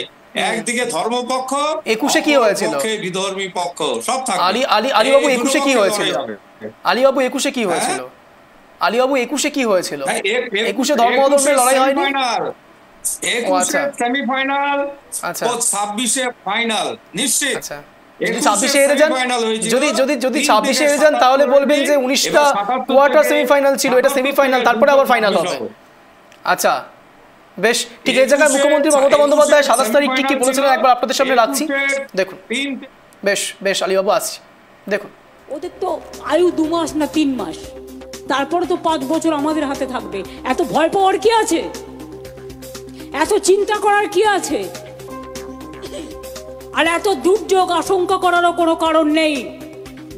একদিকে ধর্মপক্ষ, 21-এ কি হয়েছিল, বিধর্মী পক্ষ সব থাকবে। আলীবাবু 21-এ কি হয়েছিল? আলীবাবু 21-এ কি হয়েছিল? আলীবাবু 21-এ কি হয়েছিল? 21-এ ধর্ম অধর্মের লড়াই হয়নি? 21-এ সেমিফাইনাল, 26-এ ফাইনাল নিশ্চিত। যদি 26-এ হেরে যান, যদি 26-এ হেরে যান তাহলে বলবেন যে 19টা কোয়ার্টার সেমিফাইনাল ছিল, এটা সেমিফাইনাল, তারপরে আবার ফাইনাল হবে। আচ্ছা বেশ, ঠিক এই জায়গায় মুখ্যমন্ত্রী মমতা বন্দ্যোপাধ্যায় 27 তারিখ ঠিক কি বলেছিলেন একবার আপনাদের সামনে রাখছি, দেখুন। বেশ আলীবাবু আসছি, দেখুন। ওদের তো আয়ু 2 মাস না 3 মাস, তারপরে তো 5 বছর আমাদের হাতে থাকবে। এত ভয় পাওয়ার কি আছে? এত চিন্তা করার কি আছে? আর এত দুর্যোগ আশঙ্কা করারও কোনো কারণ নেই।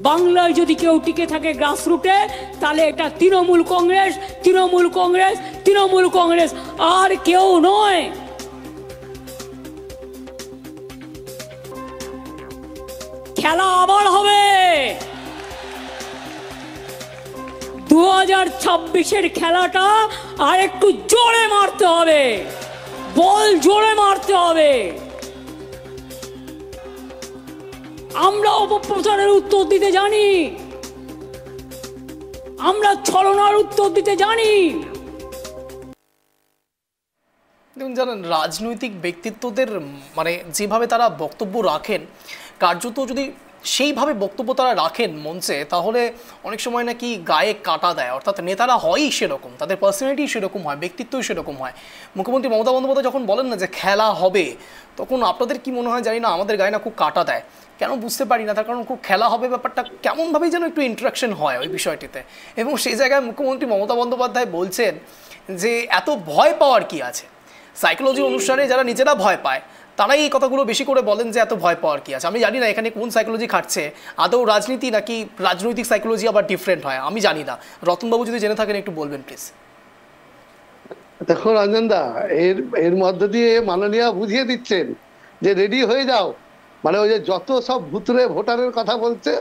বাংলায় যদি কেউ টিকে থাকে গ্রাসরুটে, তাহলে এটা তৃণমূল কংগ্রেস, আর কেউ নয়। খেলা আবার হবে। 2026-এর খেলাটা আর একটু জোরে মারতে হবে, বল জোরে মারতে হবে। আমরা অপপ্রচারের উত্তর দিতে জানি, আমরা ছলনার উত্তর দিতে জানি। দেখুন, জানেন রাজনৈতিক ব্যক্তিত্বদের মানে যেভাবে তারা বক্তব্য রাখেন, কার্যত যদি সেইভাবে বক্তব্য তারা রাখেন মঞ্চে, তাহলে অনেক সময় নাকি গায়ে কাটা দেয়। অর্থাৎ নেতারা হয়ই সেরকম, তাদের পার্সোনালিটি সেরকম হয়, ব্যক্তিত্বই সেরকম হয়। মুখ্যমন্ত্রী মমতা বন্দ্যোপাধ্যায় যখন বলেন না যে খেলা হবে, তখন আপনাদের কি মনে হয় জানি না, আমাদের গায়ে না খুব কাটা দেয়। কেন বুঝতে পারি না, তার কারণ খুব খেলা হবে ব্যাপারটা কেমনভাবেই যেন একটু ইন্টারাকশন হয় ওই বিষয়টিতে। এবং সেই জায়গায় মুখ্যমন্ত্রী মমতা বন্দ্যোপাধ্যায় বলছেন যে এত ভয় পাওয়ার কি আছে। সাইকোলজি অনুসারে যারা নিজেরা ভয় পায় তারাই এই কথাগুলো বেশি করে বলেন যে এত ভয় পাওয়ার কি আছে। আমি জানি না এখানে কোন সাইকোলজি খাটছে, আদৌ রাজনীতি নাকি রাজনৈতিক সাইকোলজি আবার ডিফারেন্ট হয়, আমি জানি না। রতনবাবু যদি জেনে থাকেন একটু বলবেন প্লিজ। দেখো রঞ্জনদা, এর মধ্য দিয়ে মাননীয় বুঝিয়ে দিচ্ছেন যে রেডি হয়ে যাও। মানে ওই যে যত সব ভুতুরে ভোটারের কথা বলছে,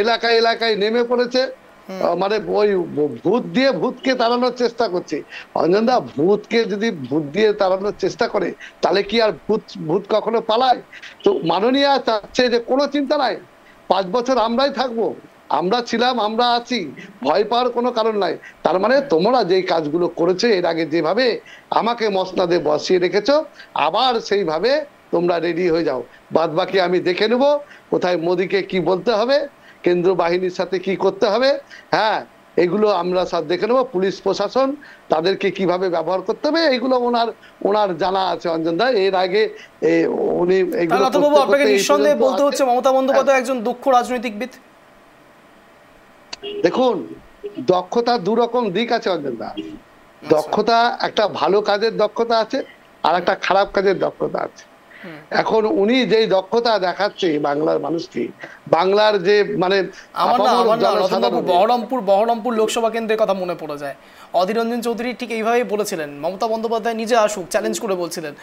এলাকায় এলাকায় নেমে পড়েছে, মানে ওই ভূত দিয়ে ভূতকে তাড়ানোর চেষ্টা করছে। অঞ্জনদা, ভূতকে যদি ভূত দিয়ে তাড়ানোর চেষ্টা করে তাহলে কি আর ভূত কখনো পালায়? তো মাননীয় চাচ্ছে যে কোনো চিন্তা নাই, 5 বছর আমরাই থাকবো, আমরা ছিলাম, আমরা আছি, ভয় পাওয়ার কোনো কারণ নাই। তার মানে তোমরা যেই কাজগুলো করেছে এর আগে, যেভাবে আমাকে মসনাদে বসিয়ে রেখেছো, আবার সেইভাবে তোমরা রেডি হয়ে যাও। বাদ বাকি আমি দেখে নেবো, কোথায় মোদিকে কি বলতে হবে, কেন্দ্র বাহিনীর সাথে কি করতে হবে, হ্যাঁ এগুলো আমরা সব দেখে নেবো। পুলিশ প্রশাসন তাদেরকে কিভাবে ব্যবহার করতে হবে এগুলো ওনার জানা আছে অঞ্জনদা। এর আগে উনি এগুলো আপনাকে নিঃসন্দেহে বলতে হচ্ছে মমতা বন্দ্যোপাধ্যায় একজন দক্ষ রাজনৈতিকবিদ। দেখুন, দক্ষতা দুরকম দিক আছে অঞ্জনদা। দক্ষতা, একটা ভালো কাজের দক্ষতা আছে আর একটা খারাপ কাজের দক্ষতা আছে। এখন উনি যেই দক্ষতা দেখাচ্ছে বাংলার মানুষকে, বাংলার যে মানে বহরমপুর লোকসভা কেন্দ্রের কথা মনে পড়ে যায়। অধীর রঞ্জন চৌধুরী ঠিক এইভাবেই বলেছিলেন, মমতা বন্দ্যোপাধ্যায় নিজে আসুক, চ্যালেঞ্জ করে বলছিলেন।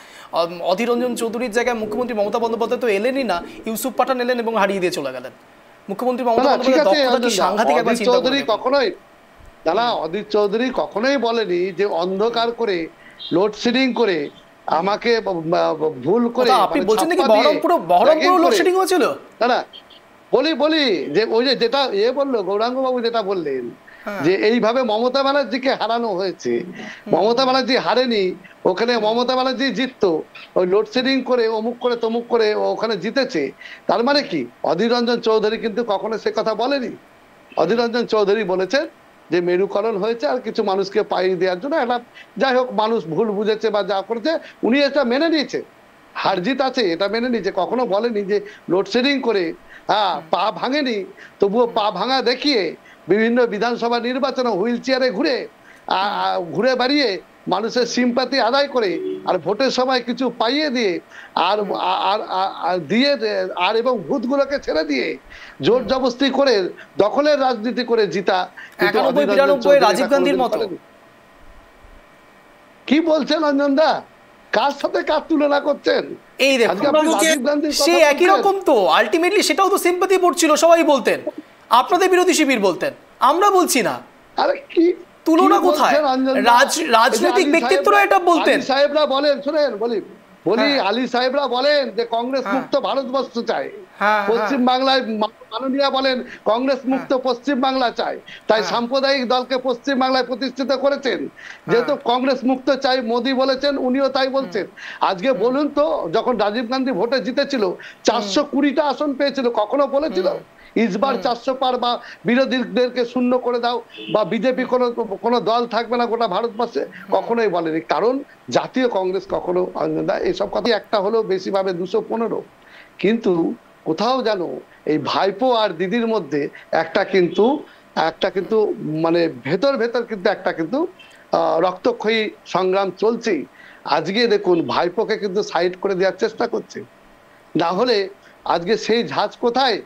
অধীর রঞ্জন চৌধুরীর জায়গায় মুখ্যমন্ত্রী মমতা বন্দ্যোপাধ্যায় তো এলেনই না, ইউসুফ পাঠান এলেন এবং হারিয়ে দিয়ে চলে গেলেন। মুখ্যমন্ত্রী মমতা বন্দ্যোপাধ্যায় দক্ষতা কি সাংঘাতিক একবার চিন্তা চৌধুরী কখনোই অধীর চৌধুরী কখনোই বলেনি যে অন্ধকার করে লোডশেডিং করে আমাকে ভুল করে। আপনি বলছেন নাকি বহরমপুর লোডশেডিং হয়েছিল? না, বলি যে ওই যে যেটা বললো গৌরাঙ্গ বাবু, যেটা বললেন যে এইভাবে মমতা ব্যানার্জিকে হারানো হয়েছে। মমতা ব্যানার্জি হারেনি, ওখানে মমতা ব্যানার্জি জিততো, ওই লোডশেডিং করে অমুক করে তমুক করে ওখানে জিতেছে। তার মানে কি? অধীর রঞ্জন চৌধুরী কিন্তু কখনো সে কথা বলেনি। অধীর রঞ্জন চৌধুরী বলেছেন যে মেরুকরণ হয়েছে আর কিছু মানুষকে পাইয়ে দেওয়ার জন্য, এটা যাই হোক মানুষ ভুল বুঝেছে বা যা করেছে উনি এটা মেনে নিয়েছে, হার জিত আছে এটা মেনে নিয়েছে। কখনো বলেনি যে লোডশেডিং করে পা ভাঙেনি, তবুও পা ভাঙা দেখিয়ে বিভিন্ন বিধানসভা নির্বাচনে হুইল চেয়ারে ঘুরে বেড়িয়ে মানুষের সিম্পাতি আদায় করে আর ভোটের সময় কিছু পাইয়ে দিয়ে আর এবং ভূতগুলোকে ছেড়ে দিয়ে জোর জবরদস্তি করে দখলের রাজনীতি করে জিতা। 91-92 রাজীব গান্ধীর মতো। কি বলছেন অঞ্জনদা? কার সাথে কার তুলনা করছেন? এই সে একই রকম তো, আলটিমেটলি সেটাও তো সিম্পাথি ভোট ছিল, সবাই বলতেন, আপনাদের বিরোধী শিবির বলতেন, আমরা বলছি না। আরে কি তুলনা কোথায়? রাজনৈতিক ব্যক্তিত্বরা এটা বলতেন। সাহেবরা বলেন, শুনেন বলি আলী সাহেবরা বলেন যে কংগ্রেস মুক্ত ভারতবর্ষ চায়, পশ্চিম বাংলায় মাননীয় বলেন কংগ্রেস মুক্ত পশ্চিম বাংলা চায়, তাই সাম্প্রদায়িক দলকে পশ্চিম বাংলায় প্রতিষ্ঠিত করেছেন। যেহেতু কংগ্রেস মুক্ত চাই মোদী বলেছেন, উনিও তাই বলছেন। আজকে বলুন তো, যখন রাজীব গান্ধী ভোটে জিতেছিল 420টা আসন পেয়েছিল, কখনো বলেছিল ইসবার 400 পার বা বিরোধীদেরকে শূন্য করে দাও বা বিজেপি কোনো দল থাকবে না গোটা ভারতবর্ষে? কখনোই বলেনি। কারণ জাতীয় কংগ্রেস কখনো এইসব কথা, একটা হলো বেশি ভাবে 215, কিন্তু কোথাও যেন এই ভাইপো আর দিদির মধ্যে একটা কিন্তু মানে ভেতর কিন্তু একটা কিন্তু রক্তক্ষয়ী সংগ্রাম চলছে। আজকে দেখুন ভাইপোকে কিন্তু সাইড করে দেওয়ার চেষ্টা করছে, না হলে আজকে সেই ঝাঁজ কোথায়?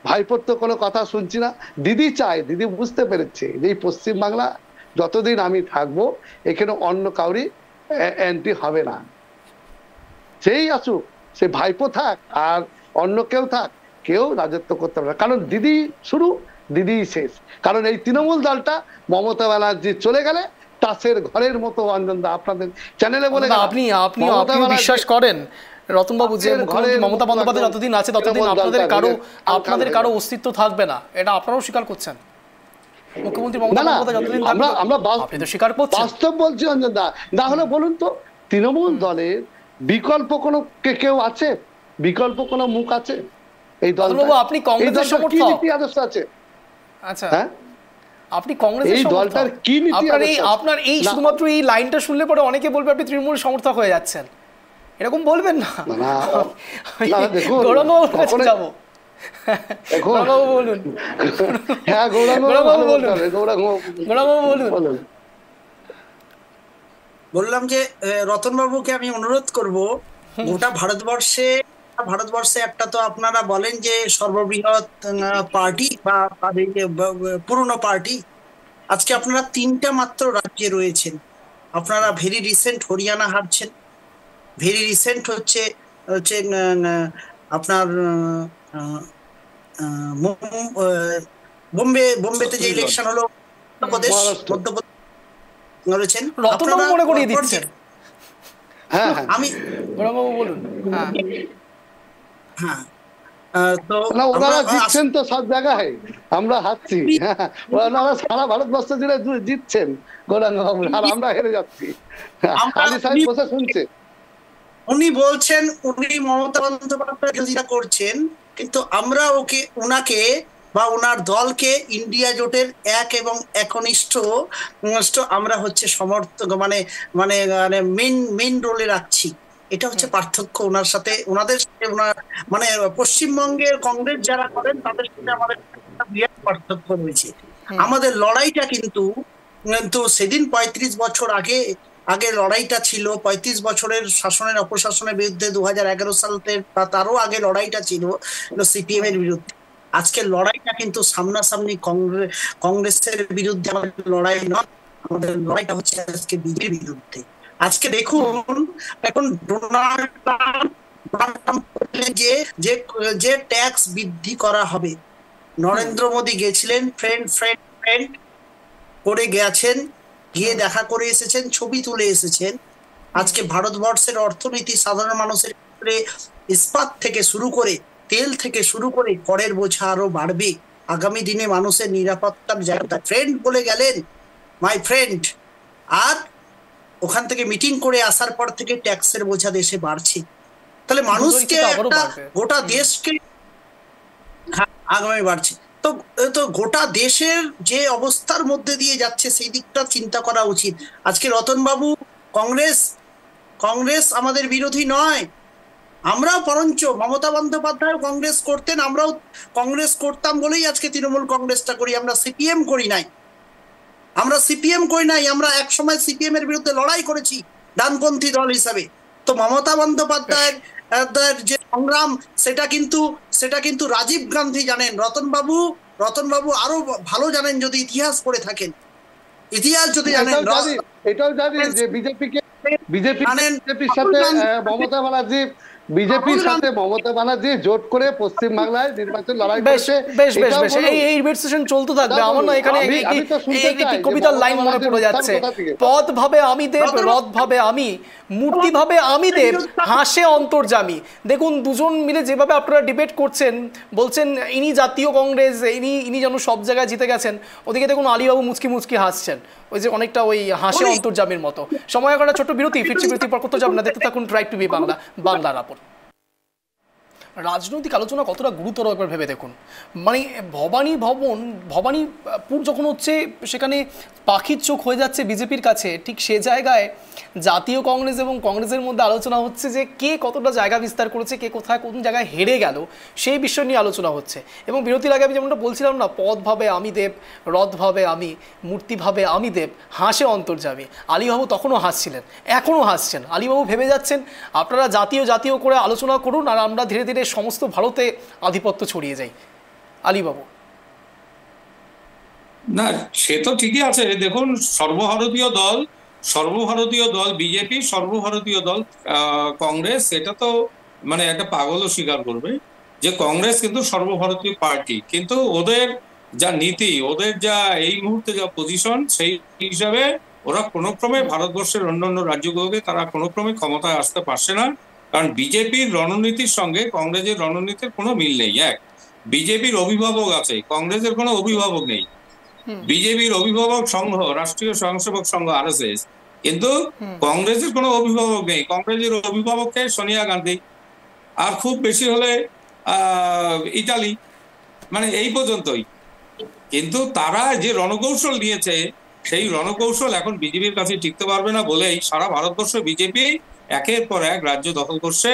ভাইপোর তো কোনো কথা শুনছি না। দিদি চায়, দিদি বুঝতে পেরেছে যে এই পশ্চিম বাংলা যতদিন আমি থাকবো এখানে অন্য কাউরি এন্ট্রি হবে না, সেই আসুক, সে ভাইপো থাক আর অন্য কেউ থাক, কেউ রাজত্ব করতে পারবে না। কারণ দিদি শুরু, দিদি শেষ। কারণ এই তৃণমূল দলটা মমতা ব্যানার্জি চলে গেলে তাসের ঘরের মতো। অঞ্জনদা আপনাদের চ্যানেলে বলে, আপনি বিশ্বাস করেন রতনবাবু যে মমতা বন্দ্যোপাধ্যায় যতদিন আছে ততদিন আপনাদের কারো অস্তিত্ব থাকবে না, এটা আপনারাও স্বীকার করছেন? মুখ্যমন্ত্রী মমতা বন্দ্যোপাধ্যায় যতদিন থাকবে, আপনি তো স্বীকার করছেন। বাস্তব বলছি অঞ্জনদা। না হলে বলুন তো, তৃণমূল দলের বিকল্প কোনো কেউ আছে? বিকল্প কোনো মুখ আছে? এই দলটা, আপনি কংগ্রেসের কি সমর্থক? নীতি আদর্শ আছে? আচ্ছা, হ্যাঁ, আপনি কংগ্রেসের এই দলটার কি নীতি আদর্শ আছে? আপনার এই শুধুমাত্র এই লাইনটা শুনলে পরে অনেকে বলবে আপনি তৃণমূল সমর্থক হয়ে যাচ্ছেন, এরকম বলবেন না। দেখুন, গৌরাঙ্গবাবুর কাছে যাবো। গৌরাঙ্গবাবু বলুন। হ্যাঁ, গৌরাঙ্গবাবু বলুন। গৌরাঙ্গবাবু বলুন। বললাম যে রতনবাবুকে আমি অনুরোধ করব, গোটা ভারতবর্ষে একটা তো আপনারা বলেন যে সর্ববৃহৎ পার্টি বা পুরনো পার্টি, আজকে আপনারা 3টা মাত্র রাজ্যে রয়েছেন। আপনারা ভেরি রিসেন্ট হরিয়ানা হারছেন, ভেরি রিসেন্ট হচ্ছে আপনার বোম্বেতে যে ইলেকশন হলো, মধ্যপ্রদেশ লড়েছেন। রতনবাবু মনে করিয়ে দিচ্ছেন। হ্যাঁ, আমি গৌরাঙ্গবাবু বলুন। হ্যাঁ, তো ওনারা জিতছেন তো সব জায়গায়, আমরা হারছি। ওনারা সারা ভারতবর্ষ জুড়ে জিতছেন গৌরাঙ্গবাবু, আর আমরা হেরে যাচ্ছি। আলী সাহেব বসে শুনছে। উনি বলছেন উনি মমতা বন্দ্যোপাধ্যায় বিরোধিতা করছেন, কিন্তু আমরা ওনাকে বা ওনার দলকে ইন্ডিয়া জোটের এক এবং একনিষ্ঠ আমরা হচ্ছে সমর্থক, মানে মেইন রোলে রাখছি। এটা হচ্ছে পার্থক্য ওনার সাথে, ওনাদের সাথে মানে পশ্চিমবঙ্গের কংগ্রেস যারা করেন তাদের সাথে আমাদের বিরাট পার্থক্য রয়েছে। আমাদের লড়াইটা কিন্তু সেদিন 35 বছর আগে লড়াইটা ছিল, 35 বছরের শাসনের অপশাসনের বিরুদ্ধে 2011 সালের বা তারও আগে লড়াইটা ছিল সিপিএম এর বিরুদ্ধে। আজকে লড়াইটা কিন্তু সামনাসামনি কংগ্রেসের বিরুদ্ধে আমাদের লড়াই নয়, আমাদের লড়াইটা হচ্ছে আজকে বিজেপির বিরুদ্ধে। আজকে দেখুন, এখন ডোনাল্ড ট্রাম্প যে ট্যাক্স বৃদ্ধি করা হবে, নরেন্দ্র মোদী গেছিলেন, ফ্রেন্ড করে গেছেন, গিয়ে দেখা করে এসেছেন, ছবি তুলে এসেছেন। আজকে ভারতবর্ষের অর্থনীতি সাধারণ মানুষের ক্ষেত্রে ইস্পাত থেকে শুরু করে তেল থেকে শুরু করে করের বোঝা আরো বাড়বে। আগামী দিনে মানুষের নিরাপত্তার জায়গা ফ্রেন্ড বলে গেলেন, মাই ফ্রেন্ড, আর ওখান থেকে মিটিং করে আসার পর থেকে ট্যাক্সের বোঝা দেশে বাড়ছে। তাহলে মানুষকে একটা গোটা দেশকে আগামী বাড়ছে, তো গোটা দেশের যে অবস্থার মধ্যে দিয়ে যাচ্ছে সেই দিকটা চিন্তা করা উচিত। আজকে রতনবাবু, কংগ্রেস আমাদের বিরোধী নয়, আমরাও বরঞ্চ মমতা বন্দ্যোপাধ্যায় কংগ্রেস করতেন, আমরাও কংগ্রেস করতাম বলেই আজকে তৃণমূল কংগ্রেসটা করি, আমরা সিপিএম করি নাই। আমরা একসময় সিপিএম এর বিরুদ্ধে লড়াই করেছি ডানপন্থী দল হিসাবে। তো মমতা বন্দ্যোপাধ্যায়ের যে সংগ্রাম সেটা কিন্তু রাজীব গান্ধী জানেন, রতনবাবু আরো ভালো জানেন যদি ইতিহাস পড়ে থাকেন, ইতিহাস যদি জানেন। এটাও জানি যে বিজেপির সাথে মমতা ব্যানার্জি জোট করে পশ্চিম বাংলায় নির্বাচন লড়াই করেছে। এই ডিবেট চলতে থাকবে। আমার না এখানে একটি কবিতার লাইন মনে পড়ে যাচ্ছে, পদ ভাবে আমি দেব, রথ ভাবে আমি, মূর্তি ভাবে আমি দেব, হাসে অন্তর্যামী। দেখুন, দুজন মিলে যেভাবে আপনারা ডিবেট করছেন, বলছেন ইনি জাতীয় কংগ্রেস, ইনি যেন সব জায়গায় জিতে গেছেন, ওদিকে দেখুন আলীবাবু মুচকি হাসছেন, ওই যে অনেকটা ওই হাসে অন্তর্যামীর মতো। সময় একটা ছোট্ট বিরতি, ফিরছি, বিরতির পর করতে যাবেন না, দেখতে থাকুন ট্রাই টু বি বাংলা, বাংলার আপন। রাজনৈতিক আলোচনা কতটা গুরুতর একবার ভেবে দেখুন। মানে ভবানীপুর যখন হচ্ছে সেখানে পাখির চোখ হয়ে যাচ্ছে বিজেপির কাছে, ঠিক সে জায়গায় জাতীয় কংগ্রেস এবং কংগ্রেসের মধ্যে আলোচনা হচ্ছে যে কে কতটা জায়গা বিস্তার করেছে, কে কোথায় কোন জায়গায় হেরে গেল, সেই বিষয় নিয়ে আলোচনা হচ্ছে। এবং বিরতির আগে আমি যেমনটা বলছিলাম না, পদ ভাবে আমি দেব, রথ ভাবে আমি, মূর্তি ভাবে আমি দেব, হাসে অন্তর্যামী। আলীবাবু তখনও হাসছিলেন, এখনও হাসছেন। আলীবাবু ভেবে যাচ্ছেন আপনারা জাতীয় করে আলোচনা করুন, আর আমরা ধীরে ধীরে সমস্ত ভারতে আধিপত্য ছড়িয়ে যাই। আলীবাবু। না, সে তো ঠিকই আছে। দেখুন, সর্বভারতীয় দল বিজেপি, সর্বভারতীয় দল কংগ্রেস, এটা তো মানে একটা পাগলও স্বীকার করবে যে কংগ্রেস কিন্তু সর্বভারতীয় পার্টি, কিন্তু ওদের যা নীতি, ওদের যা এই মুহূর্তে যা পজিশন, সেই হিসাবে ওরা কোনো ক্রমে ভারতবর্ষের অন্যান্য রাজ্যগুলোকে তারা কোনো ক্রমে ক্ষমতায় আসতে পারছে না। কারণ বিজেপির রণনীতির সঙ্গে কংগ্রেসের রণনীতির কোনো মিল নেই। বিজেপির অভিভাবক আছে, কংগ্রেসের কোনো অভিভাবক নেই। বিজেপির অভিভাবক সংঘ, রাষ্ট্রীয় স্বয়ংসেবক সংঘ আরএসএস, কিন্তু কংগ্রেসের কোনো অভিভাবক নেই। কংগ্রেসের অভিভাবককে সোনিয়া গান্ধী, আর খুব বেশি হলে ইতালি, মানে এই পর্যন্তই। কিন্তু তারা যে রণকৌশল নিয়েছে সেই রণকৌশল এখন বিজেপির কাছে টিকতে পারবে না বলেই সারা ভারতবর্ষ বিজেপি একের পর এক রাজ্য দখল করছে।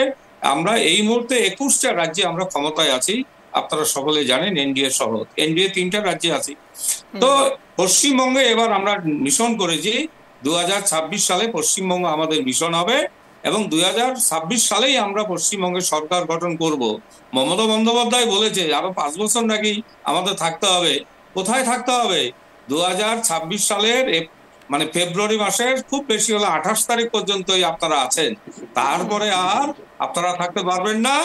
আমরা এই মুহূর্তে 21টা রাজ্যে আমরা ক্ষমতায় আছি, আপনারা সকলে জানেন, এনডিএ সহ। এনডিএ 3টা রাজ্যে আছি। তো পশ্চিমবঙ্গে এবার আমরা মিশন করেছি 2026 সালে পশ্চিমবঙ্গ আমাদের মিশন হবে এবং 2026 সালেই আমরা পশ্চিমবঙ্গে সরকার গঠন করব। মমতা বন্দ্যোপাধ্যায় বলেছে আরো 5 বছর নাকি আমাদের থাকতে হবে। কোথায় থাকতে হবে? 2026 সালের মানে ফেব্রুয়ারি মাসের খুব বেশি হলে 28 তারিখ পর্যন্তই আপনারা আছেন, তারপরে আর আপনারা থাকতে পারবেন না।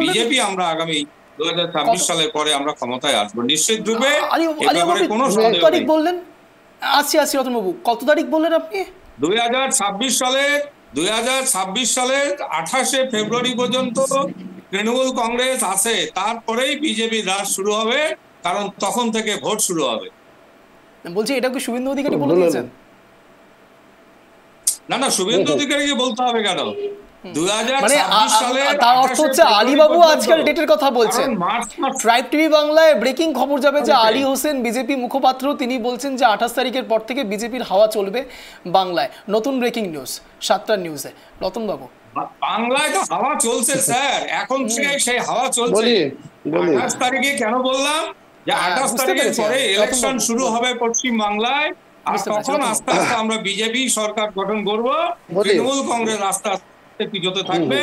বিজেপি আমরা আগামী 2026 সালের পরে আমরা ক্ষমতায় আসবো নিশ্চিত রূপে। কোনো তারিখ বললেন? আসি রতনবাবু, কত তারিখ বললেন আপনি? 2026 সালের 28শে ফেব্রুয়ারি পর্যন্ত তৃণমূল কংগ্রেস আছে, তারপরেই বিজেপি রাজ শুরু হবে, কারণ তখন থেকে ভোট শুরু হবে। বলছি এটা কি শুভেন্দু অধিকারী বলে দিয়েছেন? না, শুভেন্দু অধিকারীকে বলতে হবে কেন? 2026 সালে তার অর্থ হচ্ছে আলীবাবু আজকের ডেটের কথা বলছেন। ট্রাইব টিভি বাংলায় ব্রেকিং খবর যাবে যে আলী হোসেন বিজেপি মুখপাত্র তিনি বলছেন যে 28 তারিখের পর থেকে বিজেপির হাওয়া চলবে বাংলায়। নতুন ব্রেকিং নিউজ 7টা নিউজে। রতন বাবু, বাংলায় তো হাওয়া চলছে স্যার, এখন সেই হাওয়া চলছে। 28 তারিখে কেন বললাম যে 28 তারিখের পরে ইলেকশন শুরু হবে পশ্চিম বাংলায়, আর তখন আস্তে আস্তে আমরা বিজেপি সরকার গঠন করব, তৃণমূল কংগ্রেস আস্তে আস্তে পিছতে থাকবে।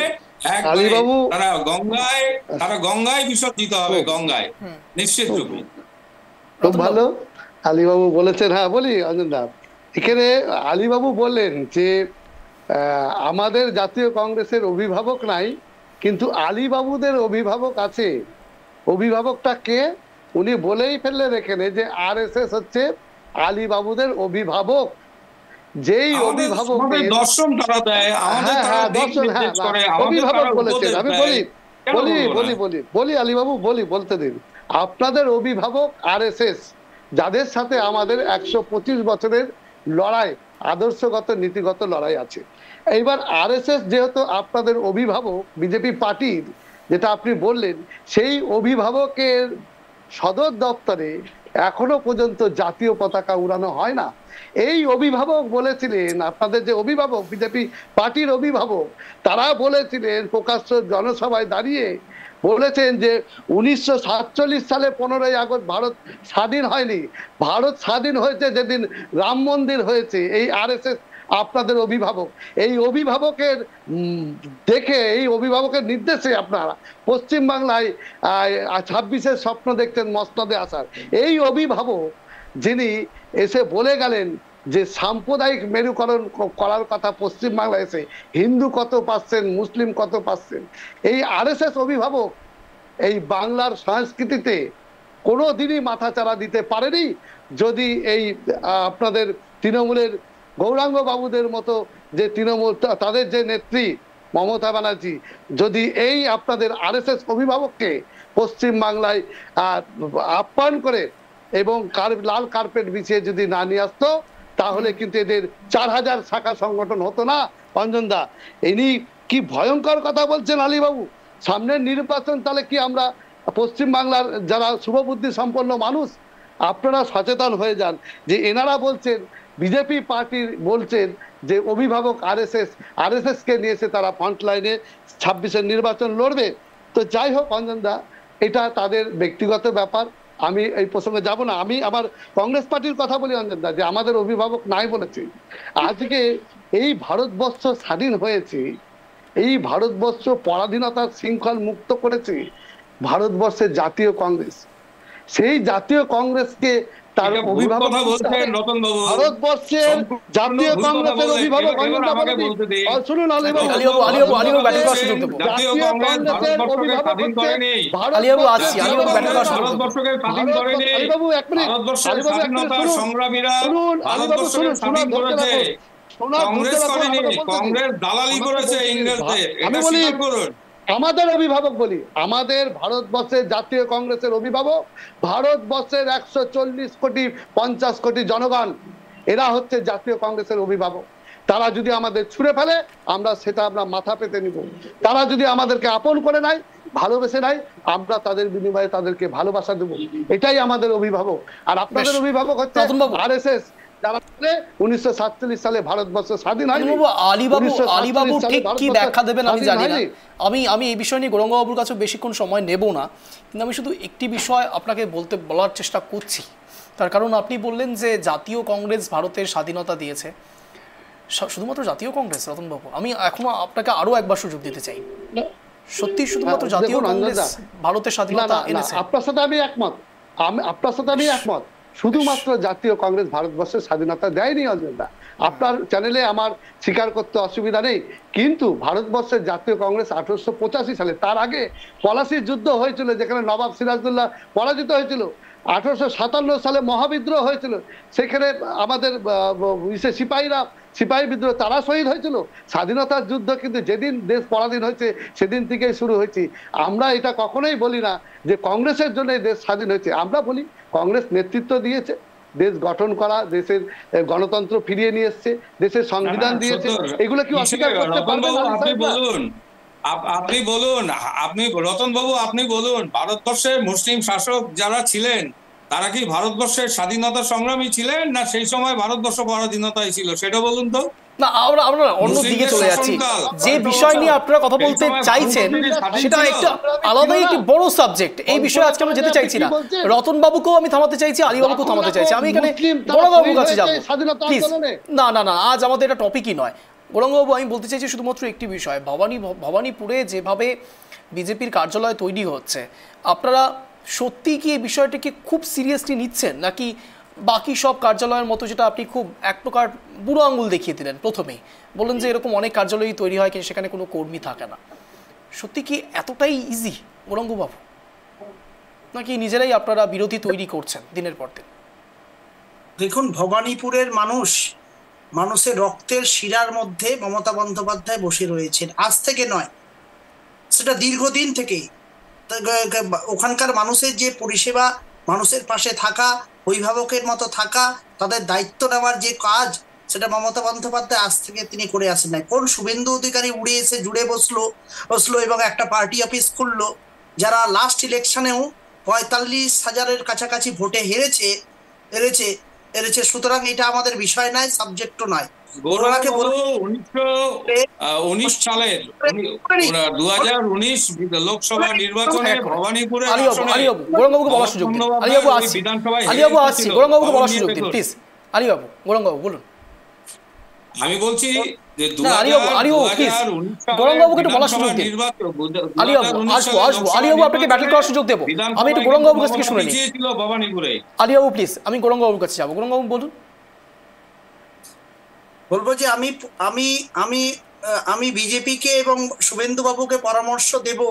তারা গঙ্গায় বিসর্জিত হবে, গঙ্গায় নিশ্চিত রূপে। খুব ভালো আলীবাবু বলেছেন। হ্যাঁ বলি অঞ্জন দা, এখানে আলীবাবু বললেন যে আমাদের জাতীয় কংগ্রেসের অভিভাবক নাই, কিন্তু আলীবাবুদের অভিভাবক আছে। অভিভাবকটা কে? উনি বলেই ফেললেন এখানে যে আরএসএস হচ্ছে আলীবাবুদের অভিভাবক। যেই অভিভাবক দর্শন তারা দেয়, অভিভাবক বলেছেন। আমি বলি আলীবাবু বলতে দিন। আপনাদের অভিভাবক আরএসএস, যাদের সাথে আমাদের 125 বছরের লড়াই, আদর্শগত নীতিগত লড়াই আছে। এইবার আরএসএস যেহেতু আপনাদের অভিভাবক, বিজেপি পার্টির যেটা আপনি বললেন, সেই অভিভাবকের সদর দপ্তরে এখনো পর্যন্ত জাতীয় পতাকা উড়ানো হয় না। এই অভিভাবক বলেছিলেন, আপনাদের যে অভিভাবক বিজেপি পার্টির অভিভাবক, তারা বলেছিলেন প্রকাশ্য জনসভায় দাঁড়িয়ে বলেছেন যে 1947 সালে 15ই আগস্ট ভারত স্বাধীন হয়নি, ভারত স্বাধীন হয়েছে যেদিন রাম মন্দির হয়েছে। এই আরএসএস আপনাদের অভিভাবক। এই অভিভাবকের দেখে, এই অভিভাবকের নির্দেশে আপনারা পশ্চিমবাংলায় 26-এর স্বপ্ন দেখতেন মসনদে আসার। এই অভিভাবক যিনি এসে বলে গেলেন যে সাম্প্রদায়িক মেরুকরণ করার কথা পশ্চিমবাংলায় এসে, হিন্দু কত পার্সেন্ট, মুসলিম কত পার্সেন্ট, এই আরএসএস অভিভাবক এই বাংলার সংস্কৃতিতে কোনো দিনই মাথাচাড়া দিতে পারেনি। যদি এই আপনাদের তৃণমূলের গৌরাঙ্গ বাবুদের মতো যে তৃণমূল, তাদের যে নেত্রী মমতা ব্যানার্জি, যদি এই আপনাদের আরএসএস অভিভাবককে পশ্চিমবাংলায় আপ্যায়ন করে এবং লাল কার্পেট বিছিয়ে যদি না নিয়ে আসতো, তাহলে কিন্তু এদের 4000 শাখা সংগঠন হতো না। অঞ্জনদা, ইনি কি ভয়ঙ্কর কথা বলছেন আলীবাবু। সামনের নির্বাচন, তাহলে কি আমরা পশ্চিমবাংলার যারা শুভবুদ্ধি সম্পন্ন মানুষ, আপনারা সচেতন হয়ে যান যে এনারা বলছেন, বিজেপি পার্টির বলছেন যে অভিভাবক আরএসএস কে নিয়েছে তারা ফ্রন্ট লাইনে 26-এর নির্বাচন লড়বে। তো যাই হোক অঞ্জনদা, এটা তাদের ব্যক্তিগত ব্যাপার, আমি এই প্রসঙ্গে যাব না। আমি আবার কংগ্রেস পার্টির কথা বলি অঞ্জনদা, যে আমাদের অভিভাবক নাই বলেছি। আজকে এই ভারতবর্ষ স্বাধীন হয়েছে, এই ভারতবর্ষ পরাধীনতার শৃঙ্খল মুক্ত করেছে ভারতবর্ষের জাতীয় কংগ্রেস। সেই জাতীয় কংগ্রেসকে তার অভিভাবক ভারতবর্ষের জাতীয় কংগ্রেসের অভিভাবক শুনুন আলীবাবু, জাতীয় কংগ্রেসের অভিভাবক আমাদের অভিভাবক বলি, আমাদের ভারতবর্ষের জাতীয় কংগ্রেসের অভিভাবক ভারতবর্ষের 140 কোটি 50 কোটি জনগণ, এরা হচ্ছে জাতীয় কংগ্রেসের অভিভাবক। তারা যদি আমাদের ছুঁড়ে ফেলে আমরা সেটা আমরা মাথা পেতে নিব, তারা যদি আমাদেরকে আপন করে নেয় ভালোবেসে নাই, আমরা তাদের বিনিময়ে তাদেরকে ভালোবাসা দেবো, এটাই আমাদের অভিভাবক। আর আপনাদের অভিভাবক হচ্ছে RSS, যারা 1947 সালে ভারতবর্ষ স্বাধীন হয়নি। আলিবাবু ঠিক কি ব্যাখ্যা দেবেন আমি জানি না, আমি এই বিষয় নিয়ে গৌরাঙ্গবাবুর কাছে বেশিক্ষণ সময় নেব না, কিন্তু আমি শুধু একটি বিষয় আপনাকে বলার চেষ্টা করছি। তার কারণ আপনি বললেন যে জাতীয় কংগ্রেস ভারতের স্বাধীনতা দিয়েছে, শুধুমাত্র জাতীয় কংগ্রেস রতনবাবু, আমি এখনো আপনাকে আরো একবার সুযোগ দিতে চাই, সত্যি শুধুমাত্র জাতীয় কংগ্রেস ভারতের স্বাধীনতা এনেছে? আপনার সাথে আমি একমত, শুধুমাত্র জাতীয় কংগ্রেস ভারতবর্ষের স্বাধীনতা দেয়নি অঞ্জনদা। আপনার চ্যানেলে আমার স্বীকার করতে অসুবিধা নেই, কিন্তু ভারতবর্ষের জাতীয় কংগ্রেস 1885 সালে, তার আগে পলাশির যুদ্ধ হয়েছিল যেখানে নবাব সিরাজউদ্দৌলা পরাজিত হয়েছিল। 1857 সালে মহাবিদ্রোহ হয়েছিল, সেখানে আমাদের সিপাহী বিদ্রোহ, তারা শহীদ হয়েছিল। স্বাধীনতার যুদ্ধ কিন্তু যেদিন দেশ পরাধীন হয়েছে সেদিন থেকেই শুরু হয়েছে। আমরা এটা কখনোই বলি না যে কংগ্রেসের জন্য দেশ স্বাধীন হয়েছে, আমরা বলি কংগ্রেস নেতৃত্ব দিয়েছে, দেশ গঠন করা, দেশের গণতন্ত্র ফিরিয়ে নিয়ে এসছে, দেশের সংবিধান দিয়েছে, এগুলো কি অস্বীকার করতে পারবেন? আপনি রতন বাবু আপনি বলুন, ভারতবর্ষের মুসলিম শাসক যারা ছিলেন তারা কি ভারতবর্ষের স্বাধীনতা সংগ্রামী ছিলেন, না সেই সময় ভারতবর্ষ পরাধীনতায় ছিল, সেটা বলুন তো। না, আমরা অন্য দিকে চলে যাচ্ছি। যে বিষয় নিয়ে আপনারা কথা বলতে চাইছেন সেটা একটা আলাদাই একটি বড় সাবজেক্ট, এই বিষয়ে আজকে আমরা যেতে চাইছি না। রতন বাবুকেও আমি থামাতে চাইছি, আলিবাবুকেও থামাতে চাইছি। আমি এখানে গৌরাঙ্গবাবুর কাছে যাবো, প্লিজ। না, আজ আমাদের এটা টপিকই নয়। গৌরাঙ্গবাবু, আমি বলতে চাইছি শুধুমাত্র একটি বিষয়, ভবানীপুরে যেভাবে বিজেপির কার্যালয় তৈরি হচ্ছে, আপনারা সত্যি কি এই বিষয়টিকে খুব সিরিয়াসলি নিচ্ছেন, নাকি বাকি সব কার্যালয়ের মতো, যেটা আপনি খুব এক প্রকার বুড়ো আঙুল দেখিয়ে দিলেন প্রথমেই, বললেন যে এরকম অনেক কার্যালয়ই তৈরি হয় কিন্তু সেখানে কোনো কর্মী থাকে না, সত্যি কি এতটাই ইজি গৌরাঙ্গবাবু, নাকি নিজেরাই আপনারা বিরোধী তৈরি করছেন দিনের পর দিন? দেখুন, ভবানীপুরের মানুষের রক্তের শিরার মধ্যে মমতা বন্দ্যোপাধ্যায় বসে রয়েছেন, আজ থেকে নয়, সেটা দীর্ঘদিন থেকেই। ওখানকার মানুষের যে পরিষেবা, মানুষের পাশে থাকা, অভিভাবকের মতো থাকা, তাদের দায়িত্ব নেওয়ার যে কাজ, সেটা মমতা বন্দ্যোপাধ্যায় আজ থেকে তিনি করে আসেন নাই। কোন শুভেন্দু অধিকারী উড়ে এসে জুড়ে বসলো এবং একটা পার্টি অফিস খুললো, যারা লাস্ট ইলেকশনেও 45,000-এর কাছাকাছি ভোটে হেরেছে। সুতরাং এটা আমাদের বিষয় নয়, সাবজেক্টও নয়। 2019 সালের 2019 লোকসভা নির্বাচনে ভবানীপুরে গৌরাঙ্গবাবুকে বলার সুযোগ দিন। গৌরাঙ্গবাবুকে বলার সুযোগ দিন প্লিজ। গৌরাঙ্গবাবু বলুন। আমি বলছি যে গৌরাঙ্গবাবুকে একটু বলার সুযোগ দিন। আলিবাবু আপনাকে ব্যাটল করার সুযোগ দেবো, আমি একটু গৌরাঙ্গবাবুর কাছ থেকে শুনে নিই। আলিবাবু প্লিজ, আমি গৌরাঙ্গবাবুর কাছে যাবো। গৌরাঙ্গবাবু বলুন। বলবো যে আমি বিজেপিকে এবং শুভেন্দু বাবুকে পরামর্শ দেব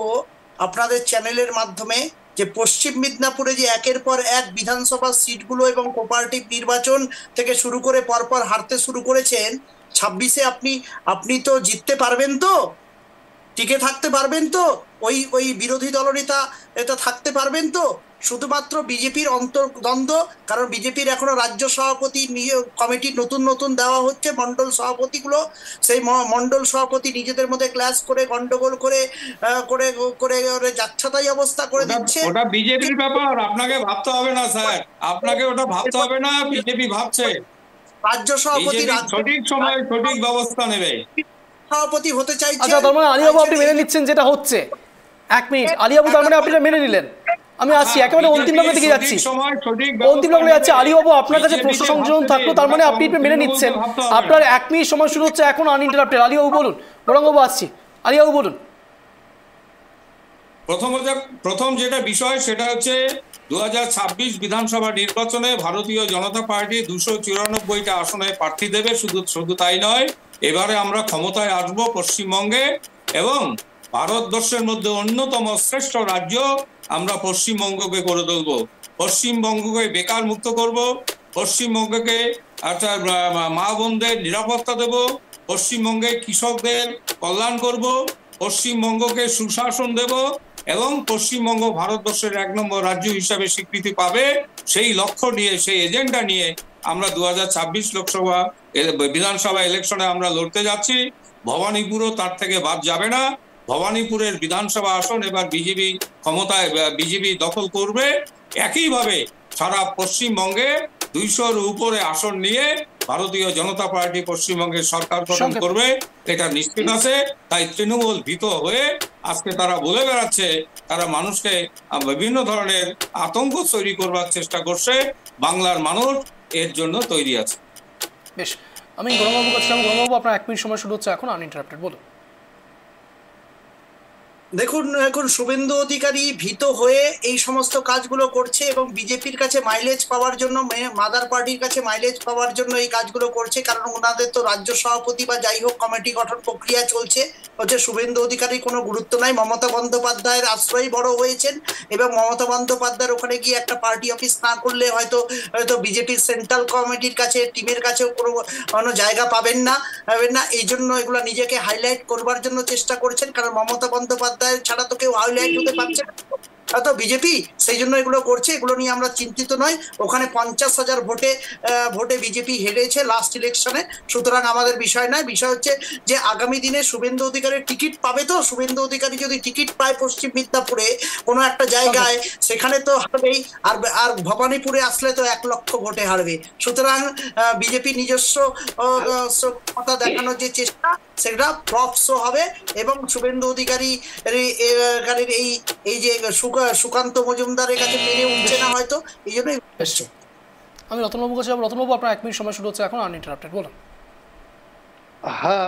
আপনাদের চ্যানেলের মাধ্যমে, যে পশ্চিম মিদনাপুরে যে একের পর এক বিধানসভা সিটগুলো এবং কোঅপারেটিভ নির্বাচন থেকে শুরু করে পরপর হারতে শুরু করেছেন, 26-এ আপনি তো জিততে পারবেন তো, টিকে থাকতে পারবেন তো, ওই বিরোধী দলনেতা এটা থাকতে পারবেন তো? শুধুমাত্র বিজেপির অন্তর্দ্বন্দ্ব, কারণ বিজেপির এখনো রাজ্য সভাপতি কমিটি নতুন দেওয়া হচ্ছে, মন্ডল সভাপতিগুলো, সেই মন্ডল সভাপতি নিজেদের মধ্যে ক্লাস করে গন্ডগোল করে যাচ্ছাতাই অবস্থা করে দিচ্ছে। ওটা বিজেপির ব্যাপার, আপনাকে ভাবতে হবে না স্যার, আপনাকে ওটা ভাবতে হবে না, বিজেপি ভাবছে। রাজ্য সভাপতি সঠিক সময় সঠিক ব্যবস্থা নেবে, সভাপতি হতে চাইছে। আচ্ছা, তার মানে আলিবাবু আপনি মেনে নিচ্ছেন যেটা হচ্ছে? এক মিনিট আলিবাবু, তার মানে আপনি মেনে নিলেন? আমি আসছি, একেবারে অন্তিম লগ্নে দিকে যাচ্ছি, অন্তিম লগ্নে যাচ্ছি। আলিবাবু, আপনার কাছে প্রশ্ন সংযোজন থাকলো, তার মানে আপনি মেনে নিচ্ছেন। আপনার 1 মিনিট সময় শুরু হচ্ছে এখন আনইন্টারাপ্টেড। আলিবাবু বলুন। গৌরাঙ্গবাবু আসছি, আলিবাবু বলুন। প্রথম যেটা বিষয় সেটা হচ্ছে 2026 বিধানসভা নির্বাচনে ভারতীয় জনতা পার্টি 294টা আসনে প্রার্থী দেবে। শুধু তাই নয়, এবারে আমরা ক্ষমতায় আসবো পশ্চিমবঙ্গে এবং ভারতবর্ষের মধ্যে অন্যতম শ্রেষ্ঠ রাজ্য আমরা পশ্চিমবঙ্গকে করে তুলব। পশ্চিমবঙ্গকে বেকার মুক্ত করব, পশ্চিমবঙ্গকে মা বোনদের নিরাপত্তা দেব, পশ্চিমবঙ্গে কৃষকদের কল্যাণ করব, পশ্চিমবঙ্গকে সুশাসন দেব এবং পশ্চিমবঙ্গ ভারতবর্ষের 1 নম্বর রাজ্য হিসাবে স্বীকৃতি পাবে। সেই লক্ষ্য নিয়ে, সেই এজেন্ডা নিয়ে আমরা 2026 বিধানসভা ইলেকশনে আমরা লড়তে যাচ্ছি। ভবানীপুরও তার থেকে বাদ যাবে না। ভবানীপুরের বিধানসভা আসন এবার বিজেপি ক্ষমতায়, বিজেপি দখল করবে। একইভাবে সারা পশ্চিমবঙ্গে 200-র উপরে আসন নিয়ে ভারতীয় জনতা পার্টি পশ্চিমবঙ্গের সরকার গঠন করবে, এটা নিশ্চিত আছে। তাই তৃণমূল ভীত হয়ে আজকে তারা বলে বেড়াচ্ছে, তারা মানুষকে বিভিন্ন ধরনের আতঙ্ক তৈরি করবার চেষ্টা করছে। বাংলার মানুষ এর জন্য তৈরি আছে। বেশ, আমি গৌরববাবু কাছে যাবো। গৌরববাবু, আপনার 1 মিনিট সময় শুরু হচ্ছে এখন, আনইন্টারাপ্টেড, বলুন। দেখুন, এখন শুভেন্দু অধিকারী ভীত হয়ে এই সমস্ত কাজগুলো করছে এবং বিজেপির কাছে মাইলেজ পাওয়ার জন্য, মাদার পার্টির কাছে মাইলেজ পাওয়ার জন্য এই কাজগুলো করছে। কারণ ওনাদের তো রাজ্য সভাপতি বা যাই হোক কমিটি গঠন প্রক্রিয়া চলছে, হচ্ছে শুভেন্দু অধিকারীর কোনো গুরুত্ব নাই। মমতা বন্দ্যোপাধ্যায়ের আশ্রয় বড় হয়েছেন এবং মমতা বন্দ্যোপাধ্যায়ের ওখানে গিয়ে একটা পার্টি অফিস না করলে হয়তো বিজেপির সেন্ট্রাল কমিটির কাছে, টিমের কাছেও কোনো জায়গা পাবেন না। এই জন্য এগুলো নিজেকে হাইলাইট করবার জন্য চেষ্টা করছেন, কারণ মমতা বন্দ্যোপাধ্যায় ছাড়া তো কেউ হাইলাইট হতে পারছে না তো বিজেপি, সেই জন্য এগুলো করছে। এগুলো নিয়ে আমরা চিন্তিত নয়। ওখানে 50,000 ভোটে বিজেপি হেরেছে লাস্ট ইলেকশনে, সুতরাং আমাদের বিষয় নয়। বিষয় হচ্ছে যে আগামী দিনে শুভেন্দু অধিকারীর টিকিট পাবে তো। শুভেন্দু অধিকারী যদি টিকিট পায় পশ্চিম মিদনাপুরে কোনো একটা জায়গায়, সেখানে তো হারবেই। আর ভবানীপুরে আসলে তো 1 লক্ষ ভোটে হারবে। সুতরাং বিজেপি নিজস্ব ক্ষমতা দেখানোর যে চেষ্টা, সেটা ফ্লপ শো হবে এবং শুভেন্দু অধিকারী এই যে সুকান্ত মজুমদারের কাছে পেরে উঠছে না হয়তো, এই জন্যই। আমি রতনবাবু কাছে যাবো। রতনবাবু, আপনার 1 মিনিট সময় শুরু হচ্ছে এখন, আনইন্টারাপ্টেড, বলুন। হ্যাঁ,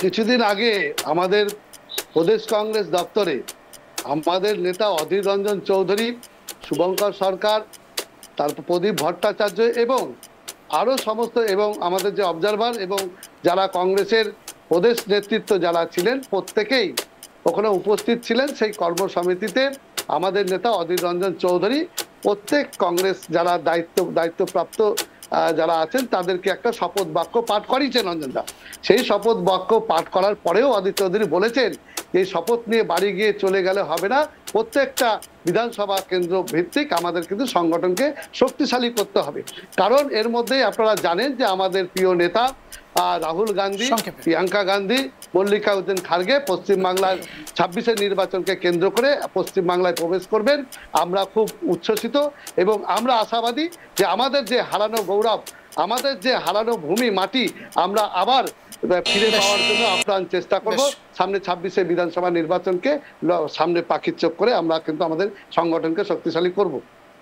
কিছুদিন আগে আমাদের প্রদেশ কংগ্রেস দপ্তরে আমাদের নেতা অধীর রঞ্জন চৌধুরী, শুভঙ্কর সরকার, তারপর প্রদীপ ভট্টাচার্য এবং আরো সমস্ত, এবং আমাদের যে অবজারভার এবং যারা কংগ্রেসের প্রদেশ নেতৃত্ব যারা ছিলেন, প্রত্যেকেই ওখানে উপস্থিত ছিলেন। সেই কর্মসমিতিতে আমাদের নেতা অধীর রঞ্জন চৌধুরী প্রত্যেক কংগ্রেস যারা দায়িত্বপ্রাপ্ত যারা আছেন তাদেরকে একটা শপথ বাক্য পাঠ করিয়েছেন রঞ্জনদা। সেই শপথ বাক্য পাঠ করার পরেও অধীর চৌধুরী বলেছেন এই শপথ নিয়ে বাড়ি গিয়ে চলে গেলে হবে না, প্রত্যেকটা বিধানসভা কেন্দ্র ভিত্তিক আমাদের কিন্তু সংগঠনকে শক্তিশালী করতে হবে। কারণ এর মধ্যে আপনারা জানেন যে আমাদের প্রিয় নেতা রাহুল গান্ধী, প্রিয়াঙ্কা গান্ধী, মল্লিকা উদ্দিন খার্গে পশ্চিমবাংলার 26-এর নির্বাচনকে কেন্দ্র করে পশ্চিমবাংলায় প্রবেশ করবেন। আমরা খুব উচ্ছ্বসিত এবং আমরা আশাবাদী যে আমাদের যে হারানো গৌরব, আমাদের যে হারানো ভূমি মাটি, আমরা আবার ফিরে পাওয়ার জন্য আপ্রাণ চেষ্টা করব। সামনে 26-এর বিধানসভা নির্বাচনকে সামনে পাখির চোখ করে আমরা কিন্তু আমাদের সংগঠনকে শক্তিশালী করব।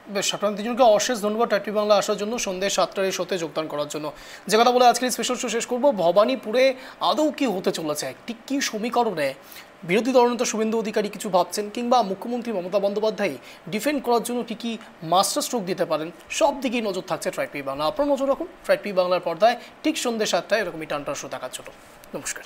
বেশ, আপনাদের দুজনকে অশেষ ধন্যবাদ টাইপ বাংলা আসার জন্য, সন্ধ্যে 7টার এই শোতে যোগদান করার জন্য। যে কথা বলে আজকের স্পেশাল শো শেষ করবো, ভবানীপুরে আদৌ কি হতে চলেছে, ঠিক কি সমীকরণে বিরোধী দলনেতা শুভেন্দু অধিকারী কিছু ভাবছেন, কিংবা মুখ্যমন্ত্রী মমতা বন্দ্যোপাধ্যায় ডিফেন্ড করার জন্য কি কি মাস্টার স্ট্রোক দিতে পারেন, সব দিকেই নজর থাকছে ট্রাইব বাংলা। আপনার নজর রাখুন ট্রাইব বাংলার পর্দায় ঠিক সন্ধ্যে 7টায় এরকমই টানটার শো দেখার জন্য। নমস্কার।